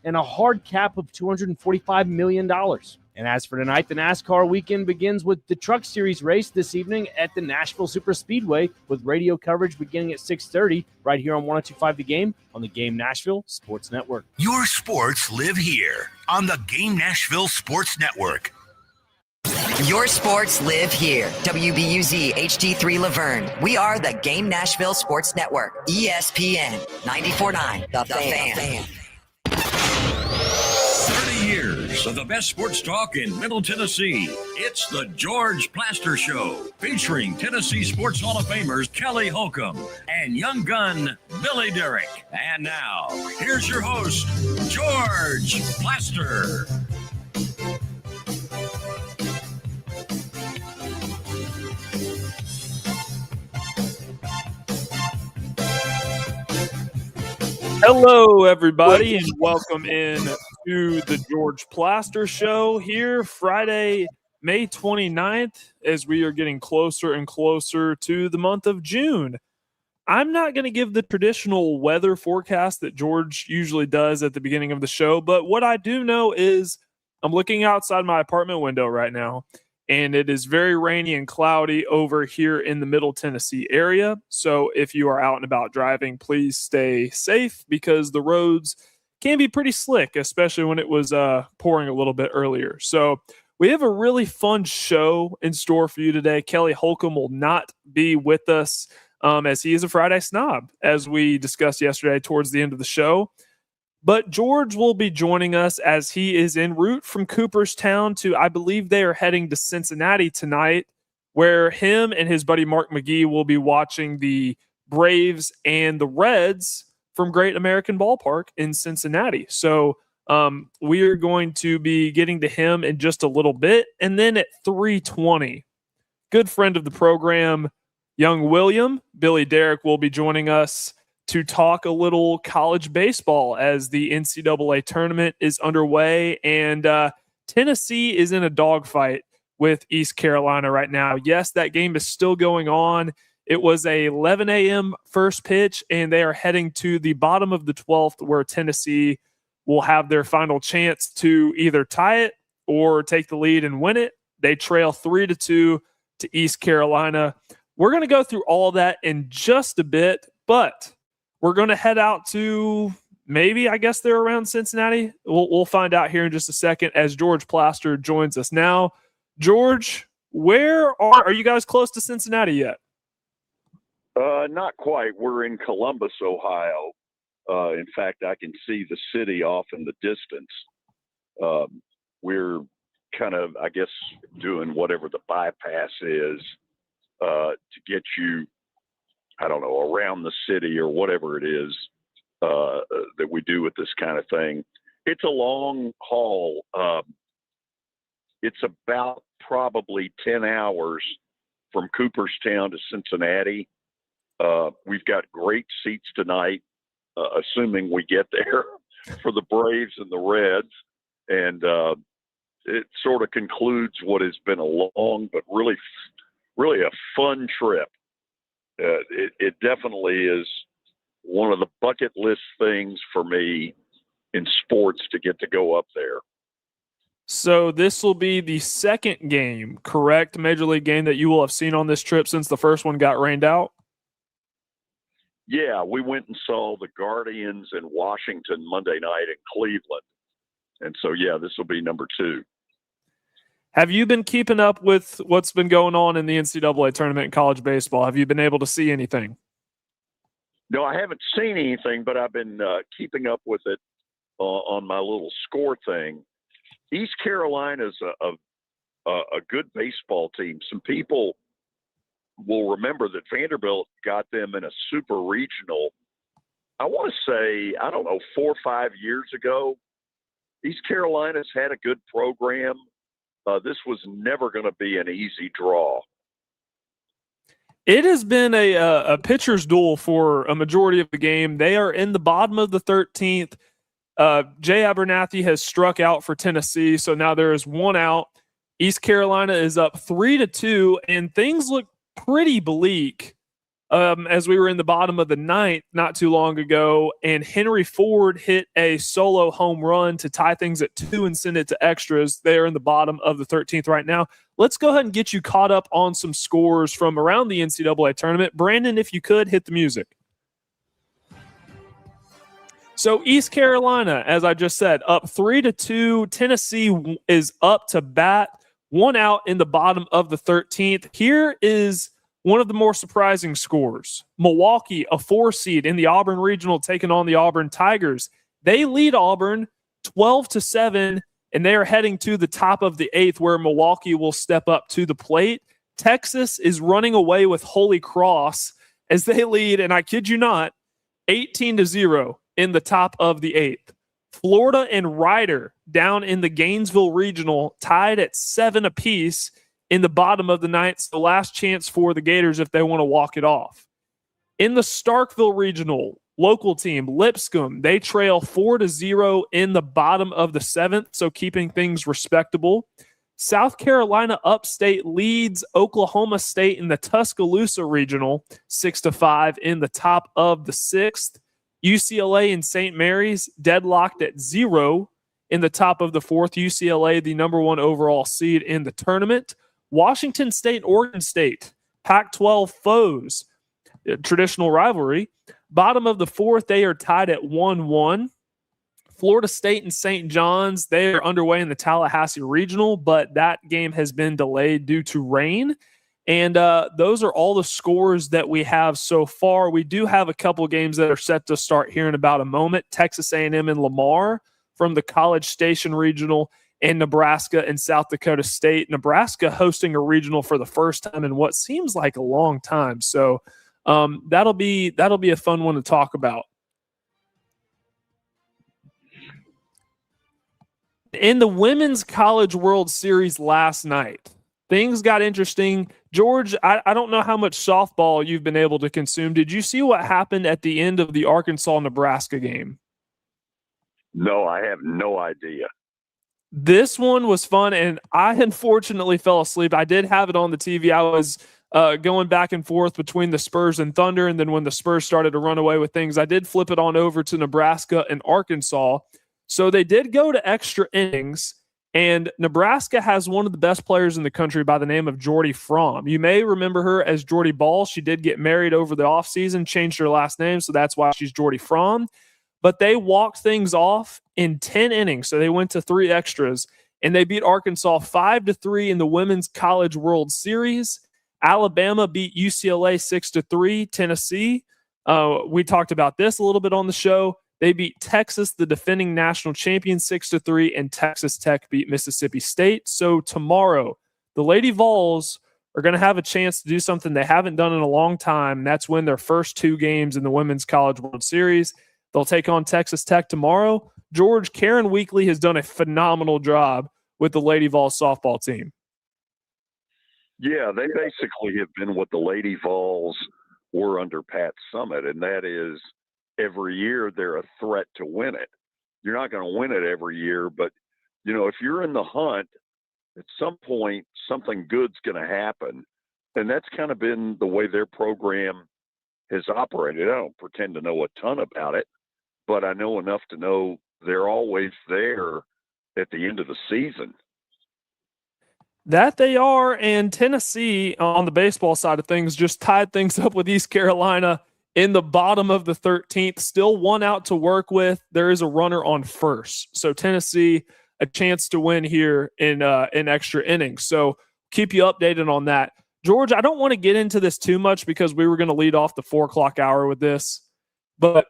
and a hard cap of $245 million. And as for tonight, the NASCAR weekend begins with the Truck Series race this evening at the Nashville Superspeedway, with radio coverage beginning at 6:30 right here on 102.5 The Game on the Game Nashville Sports Network. Your sports live here on the Game Nashville Sports Network. Your sports live here. WBUZ HD3 Laverne. We are the Game Nashville Sports Network. ESPN 94.9. The Fan. 30 years of the best sports talk in Middle Tennessee. It's the George Plaster Show, featuring Tennessee Sports Hall of Famers Kelly Holcomb and young gun Billy Derrick. And now, here's your host, George Plaster. Hello, everybody, and welcome in to the George Plaster Show here Friday, May 29th, as we are getting closer and closer to the month of June. I'm not going to give the traditional weather forecast that George usually does at the beginning of the show, but what I do know is I'm looking outside my apartment window right now, and it is very rainy and cloudy over here in the Middle Tennessee area. So if you are out and about driving, please stay safe because the roads can be pretty slick, especially when it was pouring a little bit earlier. So we have a really fun show in store for you today. Kelly Holcomb will not be with us as he is a Friday snob, as we discussed yesterday towards the end of the show. But George will be joining us as he is en route from Cooperstown to, I believe they are heading to Cincinnati tonight, where him and his buddy Mark McGee will be watching the Braves and the Reds from Great American Ballpark in Cincinnati. So we are going to be getting to him in just a little bit. And then at 3:20, good friend of the program, young William, Billy Derrick, will be joining us to talk a little college baseball as the NCAA tournament is underway, and Tennessee is in a dogfight with East Carolina right now. Yes, that game is still going on. It was a 11 a.m. first pitch, and they are heading to the bottom of the 12th, where Tennessee will have their final chance to either tie it or take the lead and win it. They trail 3-2 to East Carolina. We're going to go through all of that in just a bit, but we're going to head out to maybe, I guess they're around Cincinnati. We'll find out here in just a second as George Plaster joins us now. George, where are you guys close to Cincinnati yet? Not quite. We're in Columbus, Ohio. In fact, I can see the city off in the distance. We're kind of, I guess, doing whatever the bypass is to get you, I don't know, around the city or whatever it is that we do with this kind of thing. It's a long haul. It's about probably 10 hours from Cooperstown to Cincinnati. We've got great seats tonight, assuming we get there, for the Braves and the Reds. And it sort of concludes what has been a long but really a fun trip. It definitely is one of the bucket list things for me in sports to get to go up there. So this will be the second game, correct? Major League game that you will have seen on this trip since the first one got rained out? Yeah, we went and saw the Guardians in Washington Monday night in Cleveland. And so, yeah, this will be number 2. Have you been keeping up with what's been going on in the NCAA tournament in college baseball? Have you been able to see anything? No, I haven't seen anything, but I've been keeping up with it on my little score thing. East Carolina's a good baseball team. Some people will remember that Vanderbilt got them in a super regional, I want to say, 4 or 5 years ago. East Carolina's had a good program. This was never going to be an easy draw. It has been a pitcher's duel for a majority of the game. They are in the bottom of the 13th. Jay Abernathy has struck out for Tennessee, so now there is one out. East Carolina is up 3-2, and things look pretty bleak as we were in the bottom of the ninth not too long ago, and Henry Ford hit a solo home run to tie things at 2 and send it to extras. They're in the bottom of the 13th right now. Let's go ahead and get you caught up on some scores from around the NCAA tournament. Brandon, if you could, hit the music. So East Carolina, as I just said, up 3-2. Tennessee is up to bat, 1 out in the bottom of the 13th. Here is one of the more surprising scores. Milwaukee, a 4 seed in the Auburn Regional, taking on the Auburn Tigers. They lead Auburn 12-7, and they are heading to the top of the 8th, where Milwaukee will step up to the plate. Texas is running away with Holy Cross as they lead, and I kid you not, 18-0 in the top of the 8th. Florida and Rider down in the Gainesville Regional, tied at 7 apiece in the bottom of the 9th. The last chance for the Gators if they want to walk it off. In the Starkville Regional, local team Lipscomb, they trail 4-0 in the bottom of the 7th, so keeping things respectable. South Carolina Upstate leads Oklahoma State in the Tuscaloosa Regional 6-5 in the top of the 6th. UCLA and St. Mary's deadlocked at 0 in the top of the 4th. UCLA, the number 1 overall seed in the tournament. Washington State, Oregon State, Pac-12 foes, traditional rivalry. Bottom of the 4th, they are tied at 1-1. Florida State and St. John's, they are underway in the Tallahassee Regional, but that game has been delayed due to rain. And those are all the scores that we have so far. We do have a couple games that are set to start here in about a moment. Texas A&M and Lamar from the College Station Regional, and Nebraska and South Dakota State. Nebraska hosting a regional for the first time in what seems like a long time. So that'll be a fun one to talk about. In the Women's College World Series last night, things got interesting. George, I don't know how much softball you've been able to consume. Did you see what happened at the end of the Arkansas-Nebraska game? No, I have no idea. This one was fun, and I unfortunately fell asleep. I did have it on the TV. I was going back and forth between the Spurs and Thunder, and then when the Spurs started to run away with things, I did flip it on over to Nebraska and Arkansas. So they did go to extra innings, and Nebraska has one of the best players in the country by the name of Jordy Fromm. You may remember her as Jordy Ball. She did get married over the offseason, changed her last name, so that's why she's Jordy Fromm. But they walked things off in 10 innings, so they went to 3 extras, and they beat Arkansas 5-3 in the Women's College World Series. Alabama beat UCLA 6-3. Tennessee, we talked about this a little bit on the show. They beat Texas, the defending national champion, 6-3, and Texas Tech beat Mississippi State. So tomorrow, the Lady Vols are going to have a chance to do something they haven't done in a long time, and that's win their first 2 games in the Women's College World Series. They'll take on Texas Tech tomorrow. George, Karen Weekly has done a phenomenal job with the Lady Vols softball team. Yeah, they basically have been what the Lady Vols were under Pat Summitt, and that is every year they're a threat to win it. You're not going to win it every year, but, you know, if you're in the hunt, at some point something good's going to happen. And that's kind of been the way their program has operated. I don't pretend to know a ton about it, but I know enough to know they're always there at the end of the season. That they are, and Tennessee on the baseball side of things just tied things up with East Carolina in the bottom of the 13th. Still 1 out to work with. There is a runner on first. So Tennessee, a chance to win here in extra innings. So keep you updated on that. George, I don't want to get into this too much because we were going to lead off the 4 o'clock hour with this, but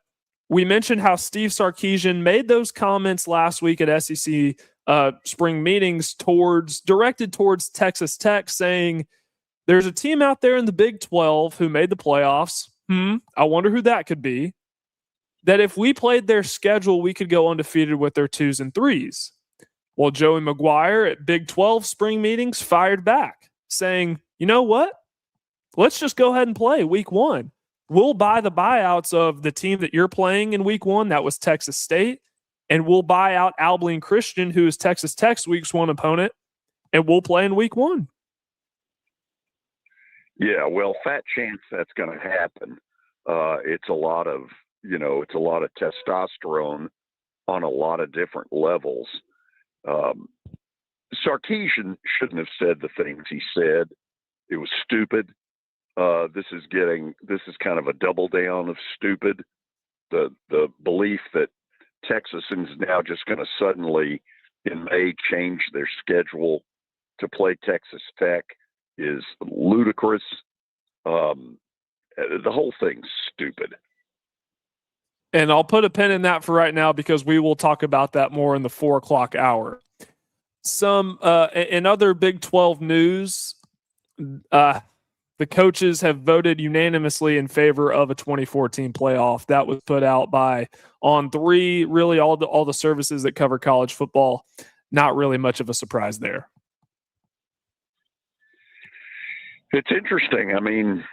we mentioned how Steve Sarkisian made those comments last week at SEC spring meetings directed towards Texas Tech, saying there's a team out there in the Big 12 who made the playoffs. I wonder who that could be. That if we played their schedule, we could go undefeated with their 2s and 3s. Well, Joey McGuire at Big 12 spring meetings fired back, saying, you know what? Let's just go ahead and play week 1. We'll buy the buyouts of the team that you're playing in week 1. That was Texas State. And we'll buy out Abilene Christian, who is Texas Tech's week 1 opponent, and we'll play in week 1. Yeah, well, fat chance that's going to happen. It's a lot of, it's a lot of testosterone on a lot of different levels. Sarkeesian shouldn't have said the things he said. It was stupid. This is kind of a double down of stupid. The belief that Texas is now just going to suddenly in May change their schedule to play Texas Tech is ludicrous. The whole thing's stupid. And I'll put a pin in that for right now because we will talk about that more in the 4:00 hour. Some in other Big 12 news, the coaches have voted unanimously in favor of a 2014 playoff. That was put out by On3, really all the services that cover college football. Not really much of a surprise there. It's interesting. I mean,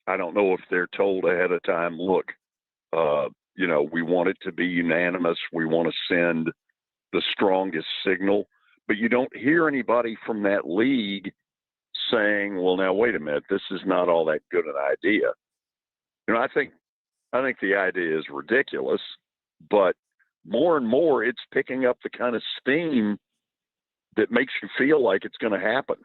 I don't know if they're told ahead of time, look, we want it to be unanimous. We want to send the strongest signal. But you don't hear anybody from that league saying, well, now, wait a minute, this is not all that good an idea. I think the idea is ridiculous, but more and more it's picking up the kind of steam that makes you feel like it's going to happen.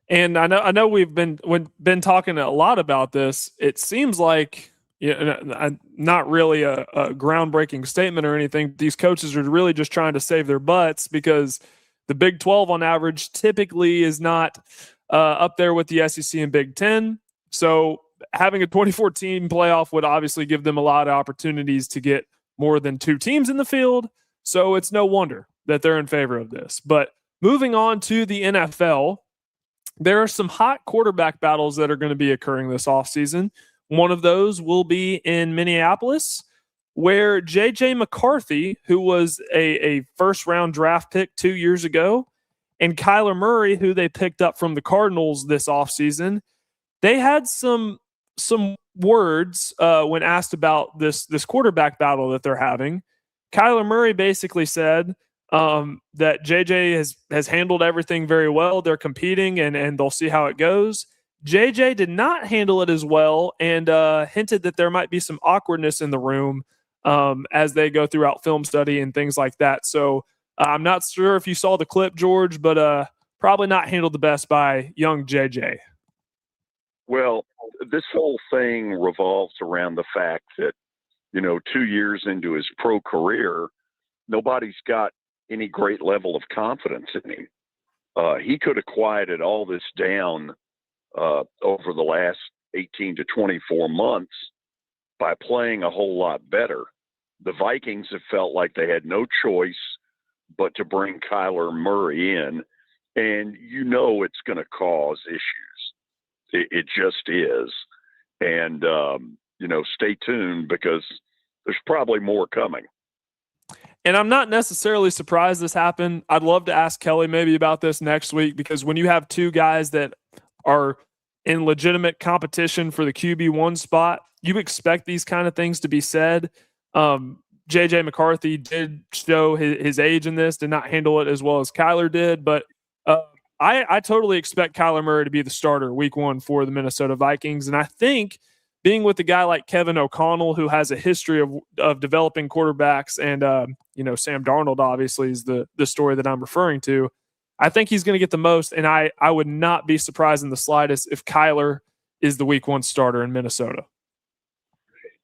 And I know we've been talking a lot about this. It seems like, not really a groundbreaking statement or anything. These coaches are really just trying to save their butts because the Big 12 on average typically is not up there with the SEC and Big 10. So having a 2014 playoff would obviously give them a lot of opportunities to get more than 2 teams in the field. So it's no wonder that they're in favor of this. But moving on to the NFL, there are some hot quarterback battles that are going to be occurring this offseason. One of those will be in Minneapolis, where J.J. McCarthy, who was a first-round draft pick 2 years ago, and Kyler Murray, who they picked up from the Cardinals this offseason, they had some words when asked about this quarterback battle that they're having. Kyler Murray basically said that JJ has handled everything very well. They're competing and they'll see how it goes. JJ did not handle it as well and hinted that there might be some awkwardness in the room as they go throughout film study and things like that. So I'm not sure if you saw the clip, George, but probably not handled the best by young JJ. Well, this whole thing revolves around the fact that, 2 years into his pro career, nobody's got any great level of confidence in him. He could have quieted all this down over the last 18 to 24 months by playing a whole lot better. The Vikings have felt like they had no choice but to bring Kyler Murray in, and it's going to cause issues. It just is. And, stay tuned because there's probably more coming. And I'm not necessarily surprised this happened. I'd love to ask Kelly maybe about this next week because when you have 2 guys that are in legitimate competition for the QB1 spot, you expect these kind of things to be said. J.J. McCarthy did show his age in this, did not handle it as well as Kyler did, but I totally expect Kyler Murray to be the starter week 1 for the Minnesota Vikings. And I think being with a guy like Kevin O'Connell, who has a history of developing quarterbacks, and Sam Darnold obviously is the story that I'm referring to, I think he's going to get the most, and I would not be surprised in the slightest if Kyler is the week 1 starter in Minnesota.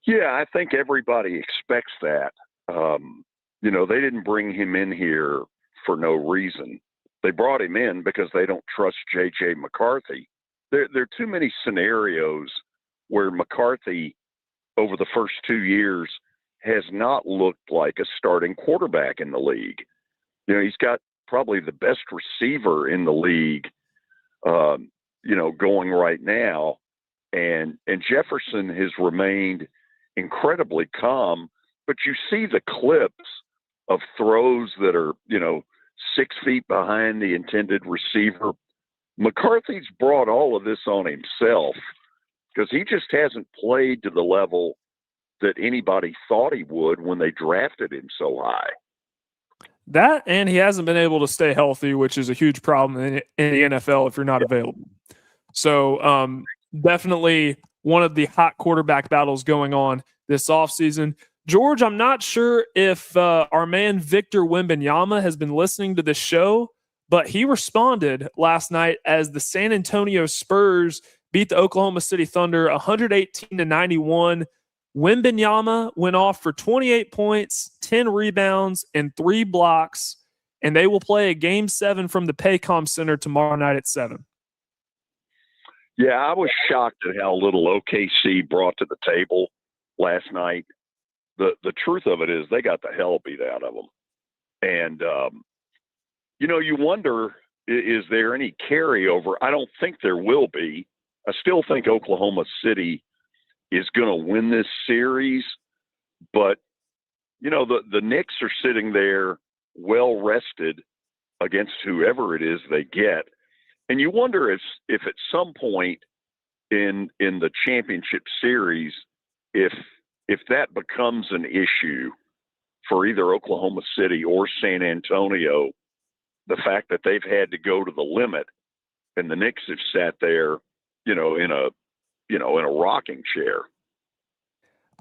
Yeah, I think everybody expects that. They didn't bring him in here for no reason. They brought him in because they don't trust J.J. McCarthy. There are too many scenarios where McCarthy, over the first 2 years, has not looked like a starting quarterback in the league. He's got probably the best receiver in the league, going right now. And Jefferson has remained incredibly calm, but you see the clips of throws that are, 6 feet behind the intended receiver. McCarthy's brought all of this on himself because he just hasn't played to the level that anybody thought he would when they drafted him so high. That, and he hasn't been able to stay healthy, which is a huge problem in the NFL if you're not available. So definitely one of the hot quarterback battles going on this offseason. George, I'm not sure if our man Victor Wembanyama has been listening to this show, but he responded last night as the San Antonio Spurs beat the Oklahoma City Thunder 118-91. Wembanyama went off for 28 points, 10 rebounds, and 3 blocks, and they will play a Game 7 from the Paycom Center tomorrow night at 7. Yeah, I was shocked at how little OKC brought to the table last night. The truth of it is they got the hell beat out of them. And, you wonder, is there any carryover? I don't think there will be. I still think Oklahoma City is going to win this series. But, the Knicks are sitting there well rested against whoever it is they get. And you wonder if at some point in the championship series, if that becomes an issue for either Oklahoma City or San Antonio, the fact that they've had to go to the limit and the Knicks have sat there, in a rocking chair.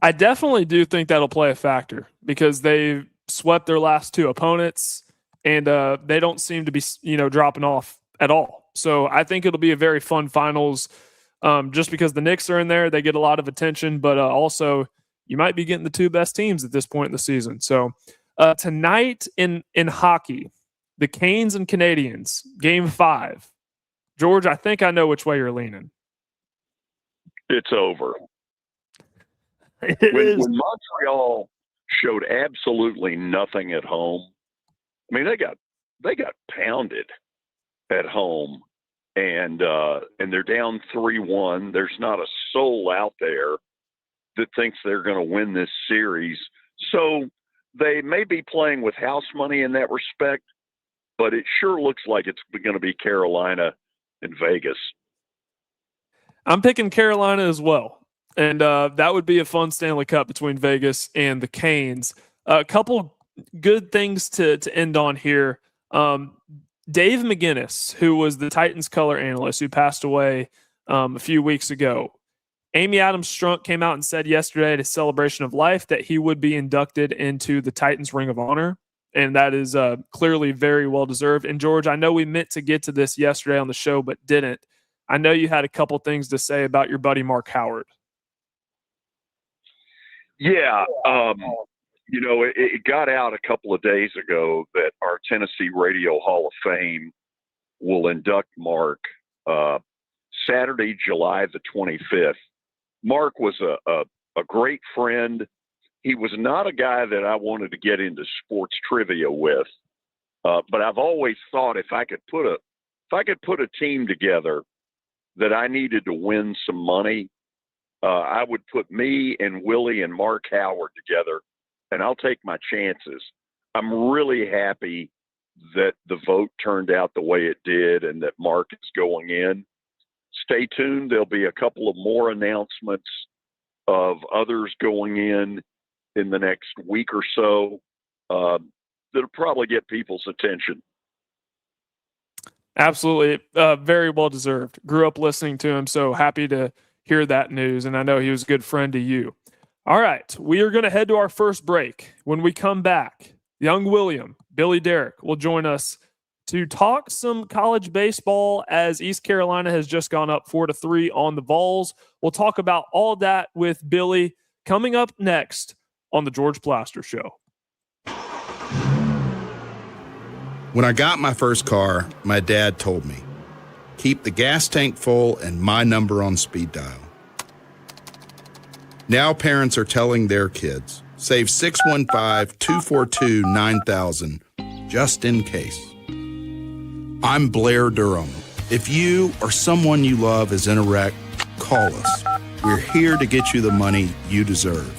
I definitely do think that'll play a factor because they swept their last 2 opponents and they don't seem to be, dropping off at all. So I think it'll be a very fun finals just because the Knicks are in there. They get a lot of attention, but also you might be getting the 2 best teams at this point in the season. So tonight in hockey, the Canes and Canadiens, Game 5. George, I think I know which way you're leaning. It's over. When Montreal showed absolutely nothing at home, I mean, they got pounded at home, and they're down 3-1. There's not a soul out there that thinks they're going to win this series. So they may be playing with house money in that respect, but it sure looks like it's going to be Carolina and Vegas. I'm picking Carolina as well. And that would be a fun Stanley Cup between Vegas and the Canes. A couple good things to end on here. Dave McGinnis, who was the Titans color analyst who passed away a few weeks ago. Amy Adams Strunk came out and said yesterday at a celebration of life that he would be inducted into the Titans Ring of Honor. And that is clearly very well deserved. And George, I know we meant to get to this yesterday on the show, but didn't. I know you had a couple things to say about your buddy Mark Howard. Yeah, it got out a couple of days ago that our Tennessee Radio Hall of Fame will induct Mark Saturday, July the 25th. Mark was a great friend. He was not a guy that I wanted to get into sports trivia with, but I've always thought if I could put a team together that I needed to win some money, I would put me and Willie and Mark Howard together, and I'll take my chances. I'm really happy that the vote turned out the way it did and that Mark is going in. Stay tuned. There'll be a couple of more announcements of others going in the next week or so. That'll probably get people's attention. Absolutely. Very well deserved. Grew up listening to him, so happy to hear that news, and I know he was a good friend to you. All right, we are going to head to our first break. When we come back, young William, Billy Derrick, will join us to talk some college baseball as East Carolina has just gone up 4-3 on the Vols. We'll talk about all that with Billy coming up next on the George Plaster Show. When I got my first car, my dad told me, keep the gas tank full and my number on speed dial. Now parents are telling their kids, save 615-242-9000 just in case. I'm Blair Durham. If you or someone you love is in a wreck, call us. We're here to get you the money you deserve.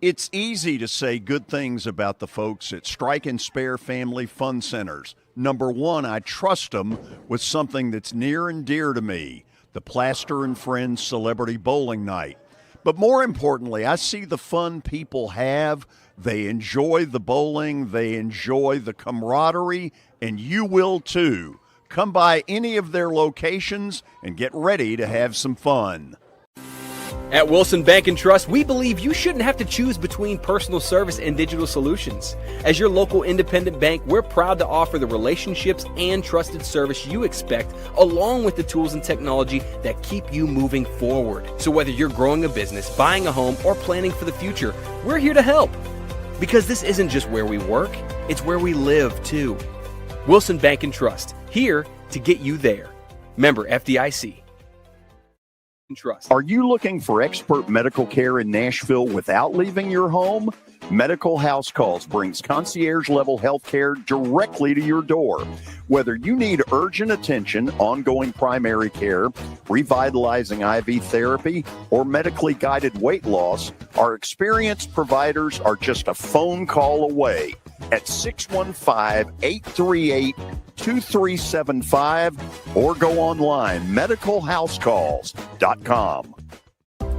It's easy to say good things about the folks at Strike and Spare Family Fun Centers. Number one, I trust them with something that's near and dear to me, the Plaster and Friends Celebrity Bowling Night. But more importantly, I see the fun people have. They enjoy the bowling. They enjoy the camaraderie, and you will too. Come by any of their locations and get ready to have some fun. At Wilson Bank and Trust, we believe you shouldn't have to choose between personal service and digital solutions. As your local independent bank, we're proud to offer the relationships and trusted service you expect, along with the tools and technology that keep you moving forward. So whether you're growing a business, buying a home, or planning for the future, we're here to help. Because this isn't just where we work, it's where we live too. Wilson Bank and Trust, here to get you there. Member FDIC. Trust. Are you looking for expert medical care in Nashville without leaving your home? Medical House Calls brings concierge-level health care directly to your door. Whether you need urgent attention, ongoing primary care, revitalizing IV therapy, or medically guided weight loss, our experienced providers are just a phone call away at 615-838-2375 or go online, medicalhousecalls.com.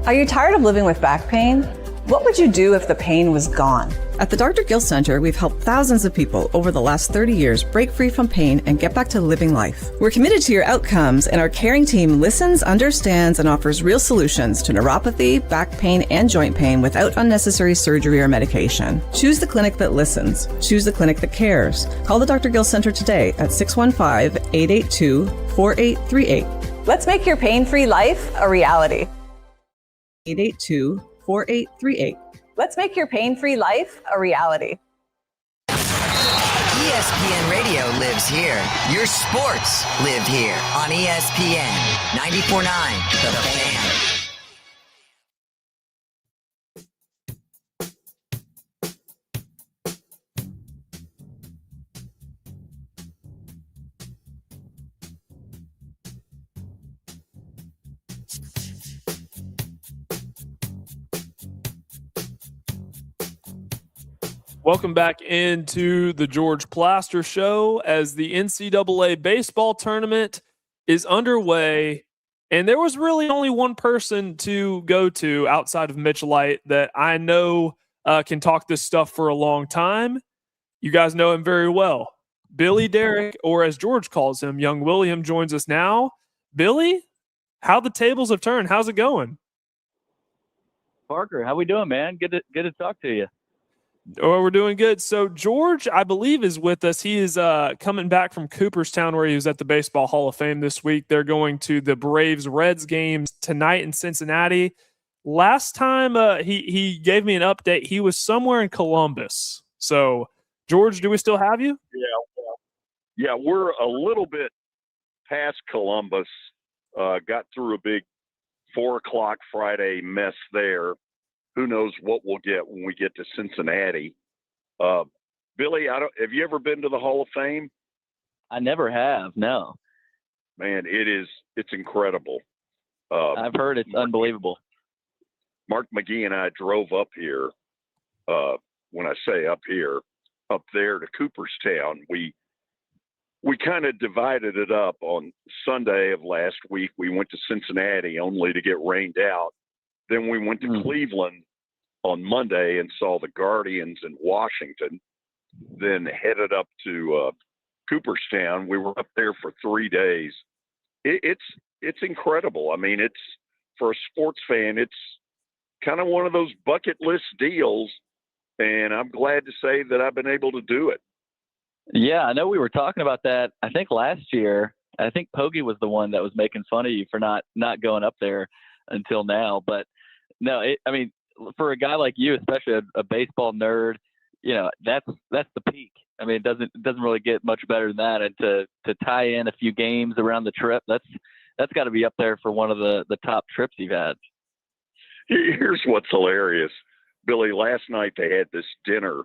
Are you tired of living with back pain? What would you do if the pain was gone? At the Dr. Gill Center, we've helped thousands of people over the last 30 years break free from pain and get back to living life. We're committed to your outcomes, and our caring team listens, understands, and offers real solutions to neuropathy, back pain, and joint pain without unnecessary surgery or medication. Choose the clinic that listens. Choose the clinic that cares. Call the Dr. Gill Center today at 615-882-4838. Let's make your pain-free life a reality. 882-4838. Let's make your pain-free life a reality. ESPN Radio lives here. Your sports live here on ESPN 94.9 The Fan. Welcome back into the George Plaster Show as the NCAA baseball tournament is underway. And there was really only one person to go to outside of Mitch Light that I know can talk this stuff for a long time. You guys know him very well. Billy Derrick, or as George calls him, Young William, joins us now. Billy, how the tables have turned. How's it going? Parker, how we doing, man? Good to talk to you. Oh, we're doing good. So George, I believe, is with us. He is coming back from Cooperstown, where he was at the Baseball Hall of Fame this week. They're going to the Braves-Reds games tonight in Cincinnati. Last time he gave me an update, he was somewhere in Columbus. So, George, do we still have you? Yeah, we're a little bit past Columbus. Got through a big 4 o'clock Friday mess there. Who knows what we'll get when we get to Cincinnati. Billy, have you ever been to the Hall of Fame? I never have, no. Man, it's incredible. I've heard it's unbelievable. Mark McGee and I drove up here. When I say up here, up there to Cooperstown. We kind of divided it up. On Sunday of last week, we went to Cincinnati only to get rained out. Then we went to Cleveland on Monday and saw the Guardians in Washington, then headed up to Cooperstown. We were up there for 3 days. It's incredible. I mean, it's for a sports fan, it's kind of one of those bucket list deals, and I'm glad to say that I've been able to do it. Yeah, I know we were talking about that, I think last year. I think Poggi was the one that was making fun of you for not going up there until now. But no, I mean, for a guy like you, especially a baseball nerd, you know, that's the peak. I mean, it doesn't really get much better than that. And to tie in a few games around the trip, that's got to be up there for one of the top trips you've had. Here's what's hilarious, Billy. Last night they had this dinner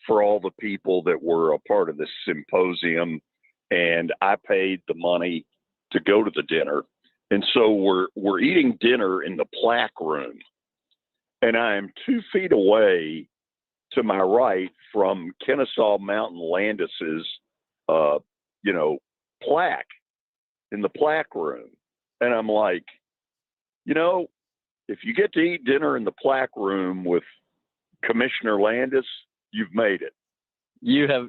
for all the people that were a part of this symposium, and I paid the money to go to the dinner. And so we're eating dinner in the plaque room, and I am 2 feet away to my right from Kennesaw Mountain Landis's, plaque in the plaque room. And I'm like, if you get to eat dinner in the plaque room with Commissioner Landis, you've made it. You have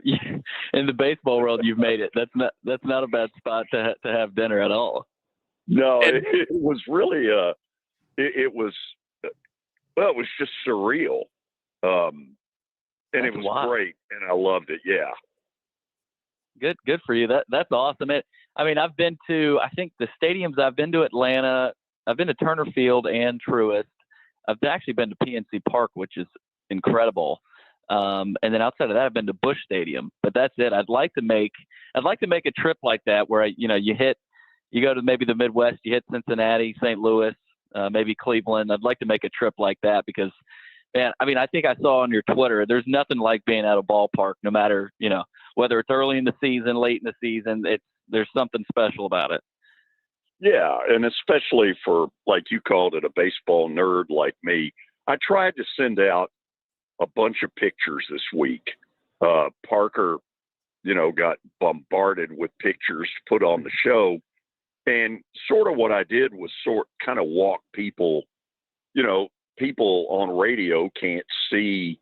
in the baseball world, you've made it. That's not a bad spot to have dinner at all. No, it was really it was just surreal, and it was great, and I loved it. Yeah. Good for you. That's awesome. I've been to, I think the stadiums I've been to Atlanta. I've been to Turner Field and Truist. I've actually been to PNC Park, which is incredible. And then outside of that, I've been to Busch Stadium. But that's it. I'd like to make a trip like that where you go to maybe the Midwest, you hit Cincinnati, St. Louis, maybe Cleveland. I'd like to make a trip like that because, man, I think I saw on your Twitter, there's nothing like being at a ballpark, no matter whether it's early in the season, late in the season. There's something special about it. Yeah, and especially for, like you called it, a baseball nerd like me. I tried to send out a bunch of pictures this week. Parker, got bombarded with pictures to put on the show. And sort of what I did was kind of walk people, people on radio can't see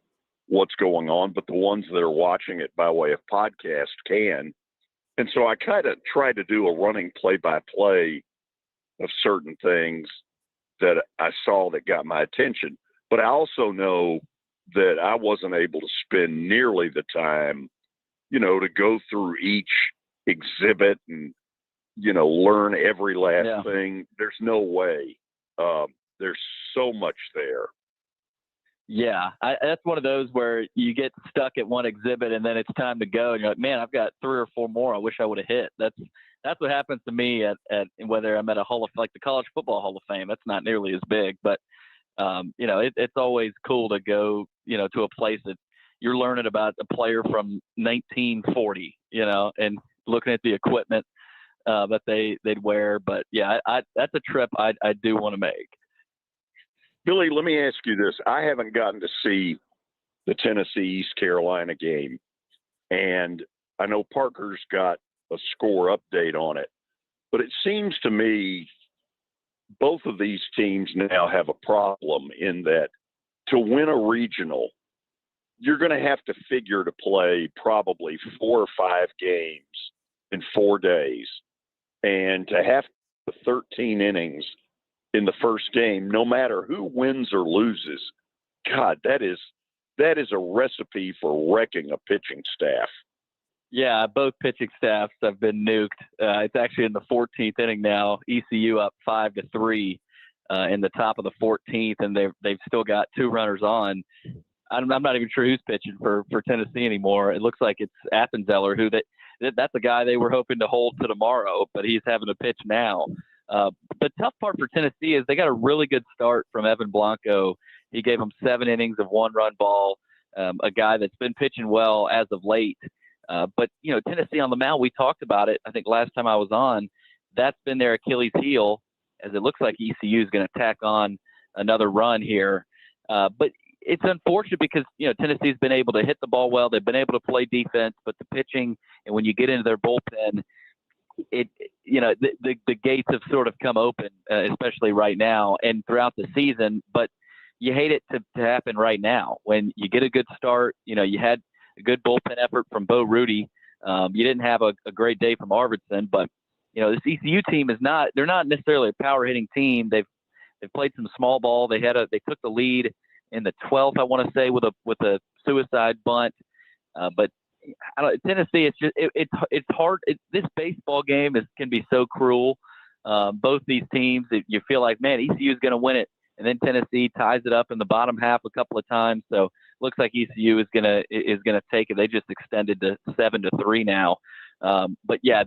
what's going on, but the ones that are watching it by way of podcast can. And so I kind of tried to do a running play-by-play of certain things that I saw that got my attention. But I also know that I wasn't able to spend nearly the time, to go through each exhibit and, learn every last thing. There's no way. There's so much there. Yeah, that's one of those where you get stuck at one exhibit and then it's time to go, and you're like, man, I've got 3 or 4 more I wish I would have hit. That's what happens to me at whether I'm at a like the College Football Hall of Fame. That's not nearly as big, but it's always cool to go, to a place that you're learning about a player from 1940, and looking at the equipment that they'd wear. But yeah, that's a trip I do want to make. Billy, let me ask you this. I haven't gotten to see the Tennessee-East Carolina game, and I know Parker's got a score update on it, but it seems to me both of these teams now have a problem in that to win a regional, you're going to have to figure to play probably 4 or 5 games in 4 days, and to have the 13 innings in the first game, no matter who wins or loses, God, that is a recipe for wrecking a pitching staff. Yeah, both pitching staffs have been nuked. It's actually in the 14th inning now. ECU up 5-3 in the top of the 14th, and they've still got 2 runners on. I'm not even sure who's pitching for Tennessee anymore. It looks like it's Appenzeller, that's the guy they were hoping to hold to tomorrow, but he's having to pitch now. The tough part for Tennessee is they got a really good start from Evan Blanco. He gave them 7 innings of 1-run ball, a guy that's been pitching well as of late. But, Tennessee on the mound, we talked about it, I think last time I was on. That's been their Achilles heel, as it looks like ECU is going to tack on another run here. But it's unfortunate because, Tennessee's been able to hit the ball well. They've been able to play defense, but the pitching, and when you get into their bullpen, the gates have sort of come open, especially right now and throughout the season. But you hate it to happen right now when you get a good start. You had a good bullpen effort from Bo Rudy. You didn't have a great day from Arvidsson, but this ECU team they're not necessarily a power hitting team. They've played some small ball. They took the lead in the 12th, I want to say, with a suicide bunt. But Tennessee, it's hard. This baseball game can be so cruel. Both these teams, you feel like, man, ECU is going to win it, and then Tennessee ties it up in the bottom half a couple of times. So looks like ECU is gonna take it. They just extended to 7-3 now. But yeah,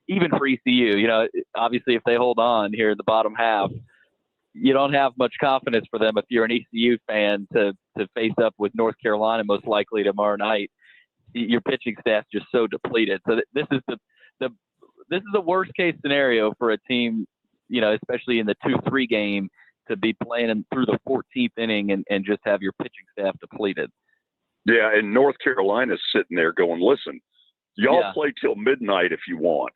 even for ECU, obviously if they hold on here in the bottom half, you don't have much confidence for them if you're an ECU fan to face up with North Carolina most likely tomorrow night. Your pitching staff's just so depleted. So this is the worst case scenario for a team, especially in the 2-3 game, to be playing through the 14th inning and just have your pitching staff depleted. Yeah, and North Carolina's sitting there going, listen, y'all play till midnight if you want.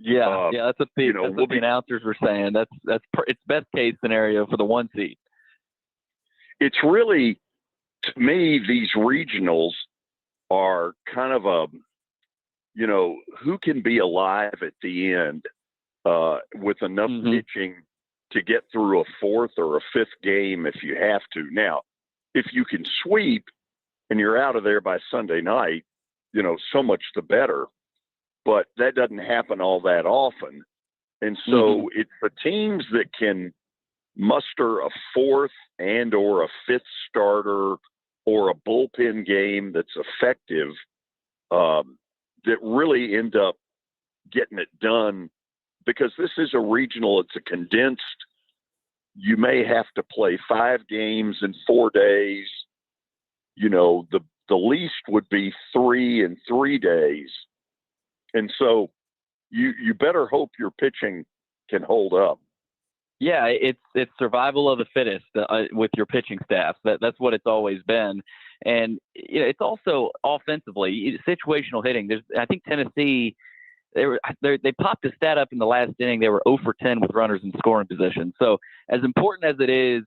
Yeah, that's what the announcers were saying. It's best case scenario for the 1 seed. It's really, to me, these regionals are kind of who can be alive at the end with enough pitching to get through a 4th or a 5th game if you have to. Now, if you can sweep and you're out of there by Sunday night, so much the better. But that doesn't happen all that often. And so it's the teams that can muster a 4th and or a 5th starter or a bullpen game that's effective that really end up getting it done, because this is a regional. It's a condensed. You may have to play 5 games in 4 days. The least would be 3 in 3 days. And so you better hope your pitching can hold up. Yeah, it's survival of the fittest with your pitching staff. That's what it's always been. And it's also offensively situational hitting. I think Tennessee, they popped a stat up in the last inning. They were 0 for 10 with runners in scoring position. So as important as it is,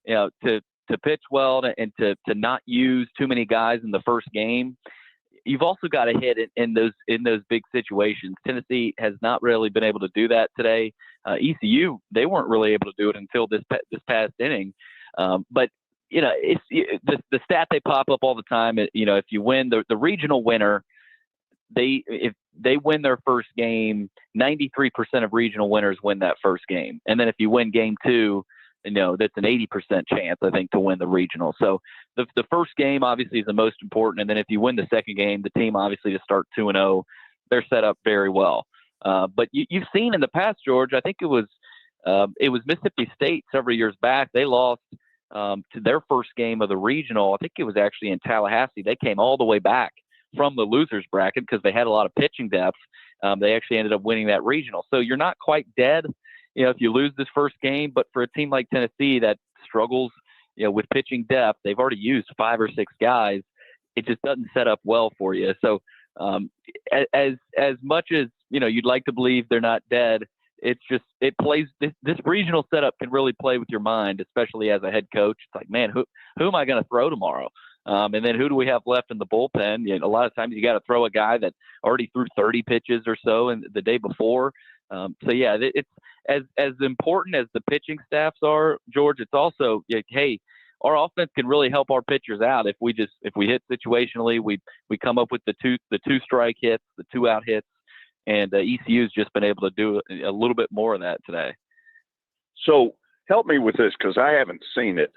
to pitch well and to not use too many guys in the first game, you've also got to hit it in those big situations. Tennessee has not really been able to do that today. ECU, they weren't really able to do it until this past inning. But it's the stat they pop up all the time. If you win the regional winner, if they win their first game, 93% of regional winners win that first game. And then if you win game 2, that's an 80% chance, I think, to win the regional. So the first game obviously is the most important. And then if you win the second game, the team obviously to start 2-0, they're set up very well. But you've seen in the past, George, I think it was Mississippi State several years back. They lost to their first game of the regional. I think it was actually in Tallahassee. They came all the way back from the losers bracket because they had a lot of pitching depth. They actually ended up winning that regional. So you're not quite dead, if you lose this first game. But for a team like Tennessee that struggles, with pitching depth, they've already used 5 or 6 guys. It just doesn't set up well for you. So as much as you'd like to believe they're not dead, it's just it plays this regional setup can really play with your mind, especially as a head coach. It's like, man, who am I going to throw tomorrow? And then who do we have left in the bullpen? A lot of times you got to throw a guy that already threw 30 pitches or so in the day before. So yeah, it's as important as the pitching staffs are, George. It's also hey, our offense can really help our pitchers out if we hit situationally. We come up with the two strike hits, the 2 out hits, and ECU's just been able to do a little bit more of that today. So help me with this because I haven't seen it.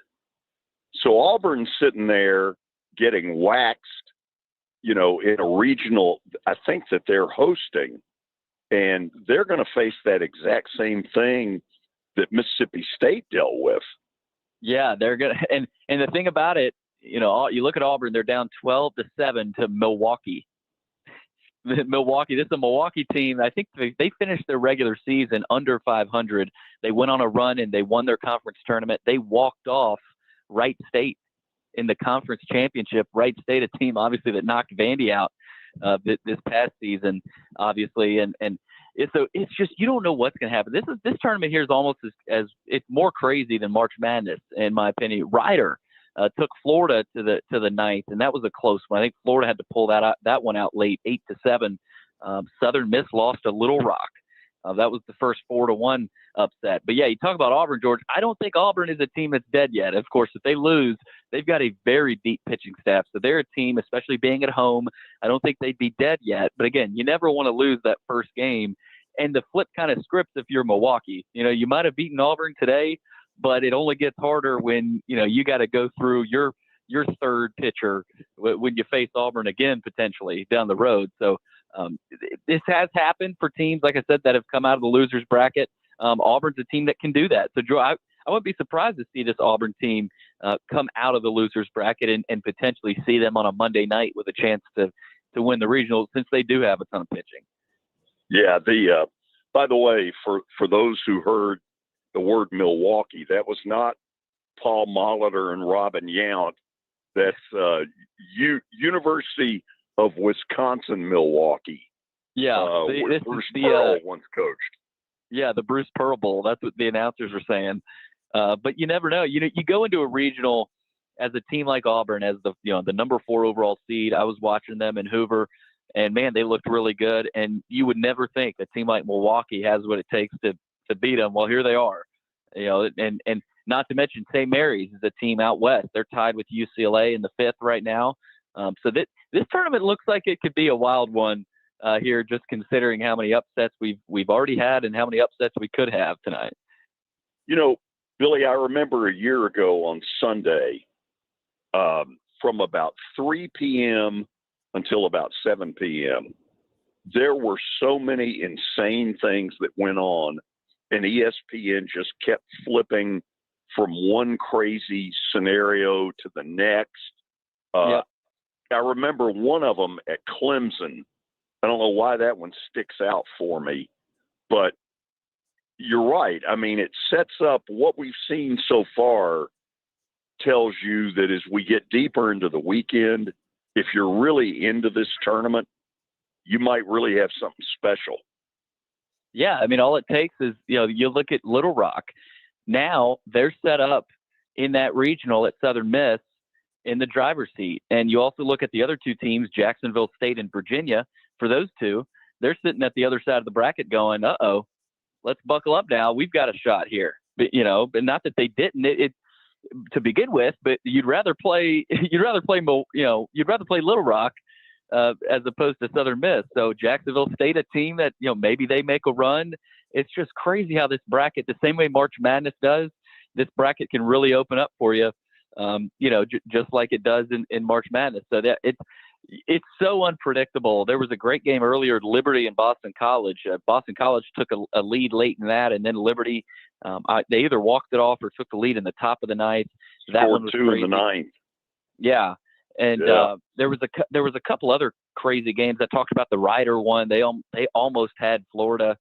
So Auburn's sitting there getting waxed, in a regional, I think that they're hosting, and they're going to face that exact same thing that Mississippi State dealt with. Yeah, they're going to, and the thing about it, you look at Auburn, they're down 12-7 to Milwaukee. This is a Milwaukee team. I think they finished their regular season under 500. They went on a run and they won their conference tournament. They walked off Wright State in the conference championship. Wright State, a team obviously that knocked Vandy out this past season, obviously, and so it's just you don't know what's going to happen. This tournament here is almost as it's more crazy than March Madness in my opinion. Ryder took Florida to the ninth, and that was a close one. I think Florida had to pull that one out late, 8-7. Southern Miss lost to Little Rock. That was the first 4-1 upset. But yeah, you talk about Auburn, George. I don't think Auburn is a team that's dead yet. Of course, if they lose, they've got a very deep pitching staff. So they're a team, especially being at home. I don't think they'd be dead yet. But again, you never want to lose that first game. And the flip kind of scripts if you're Milwaukee. You might have beaten Auburn today, but it only gets harder when you got to go through your third pitcher when you face Auburn again potentially down the road. So this has happened for teams, like I said, that have come out of the losers bracket. Auburn's a team that can do that. So Joe, I wouldn't be surprised to see this Auburn team come out of the losers bracket and potentially see them on a Monday night with a chance to win the regional, since they do have a ton of pitching. Yeah. By the way, for those who heard the word Milwaukee, that was not Paul Molitor and Robin Yount. That's University of Wisconsin, Milwaukee. Yeah, where Bruce Pearl once coached. Yeah, the Bruce Pearl Bowl. That's what the announcers were saying. But you never know. You go into a regional as a team like Auburn, as the number 4 overall seed. I was watching them in Hoover, and man, they looked really good. And you would never think a team like Milwaukee has what it takes to beat them. Well, here they are. And not to mention St. Mary's is a team out west. They're tied with UCLA in the 5th right now. So this tournament looks like it could be a wild one here, just considering how many upsets we've already had and how many upsets we could have tonight. Billy, I remember a year ago on Sunday, from about 3 p.m. until about 7 p.m., there were so many insane things that went on, and ESPN just kept flipping from one crazy scenario to the next. Yep. I remember one of them at Clemson. I don't know why that one sticks out for me, but you're right. I mean, it sets up what we've seen so far, tells you that as we get deeper into the weekend, if you're really into this tournament, you might really have something special. Yeah, I mean, all it takes is, you look at Little Rock. Now they're set up in that regional at Southern Miss in the driver's seat. And you also look at the other 2 teams, Jacksonville State and Virginia. For those 2, they're sitting at the other side of the bracket going, uh-oh, let's buckle up now. We've got a shot here. But, but not that they didn't to begin with, but you'd rather play Little Rock as opposed to Southern Miss. So Jacksonville State, a team that, maybe they make a run. It's just crazy how this bracket, the same way March Madness does, this bracket can really open up for you, just like it does in March Madness. So that it's so unpredictable. There was a great game earlier, Liberty and Boston College. Boston College took a lead late in that, and then Liberty, they either walked it off or took the lead in the top of the ninth. That one was 2 crazy. in the 9th. Yeah. And there was a couple other crazy games. I talked about the Ryder one. They almost had Florida.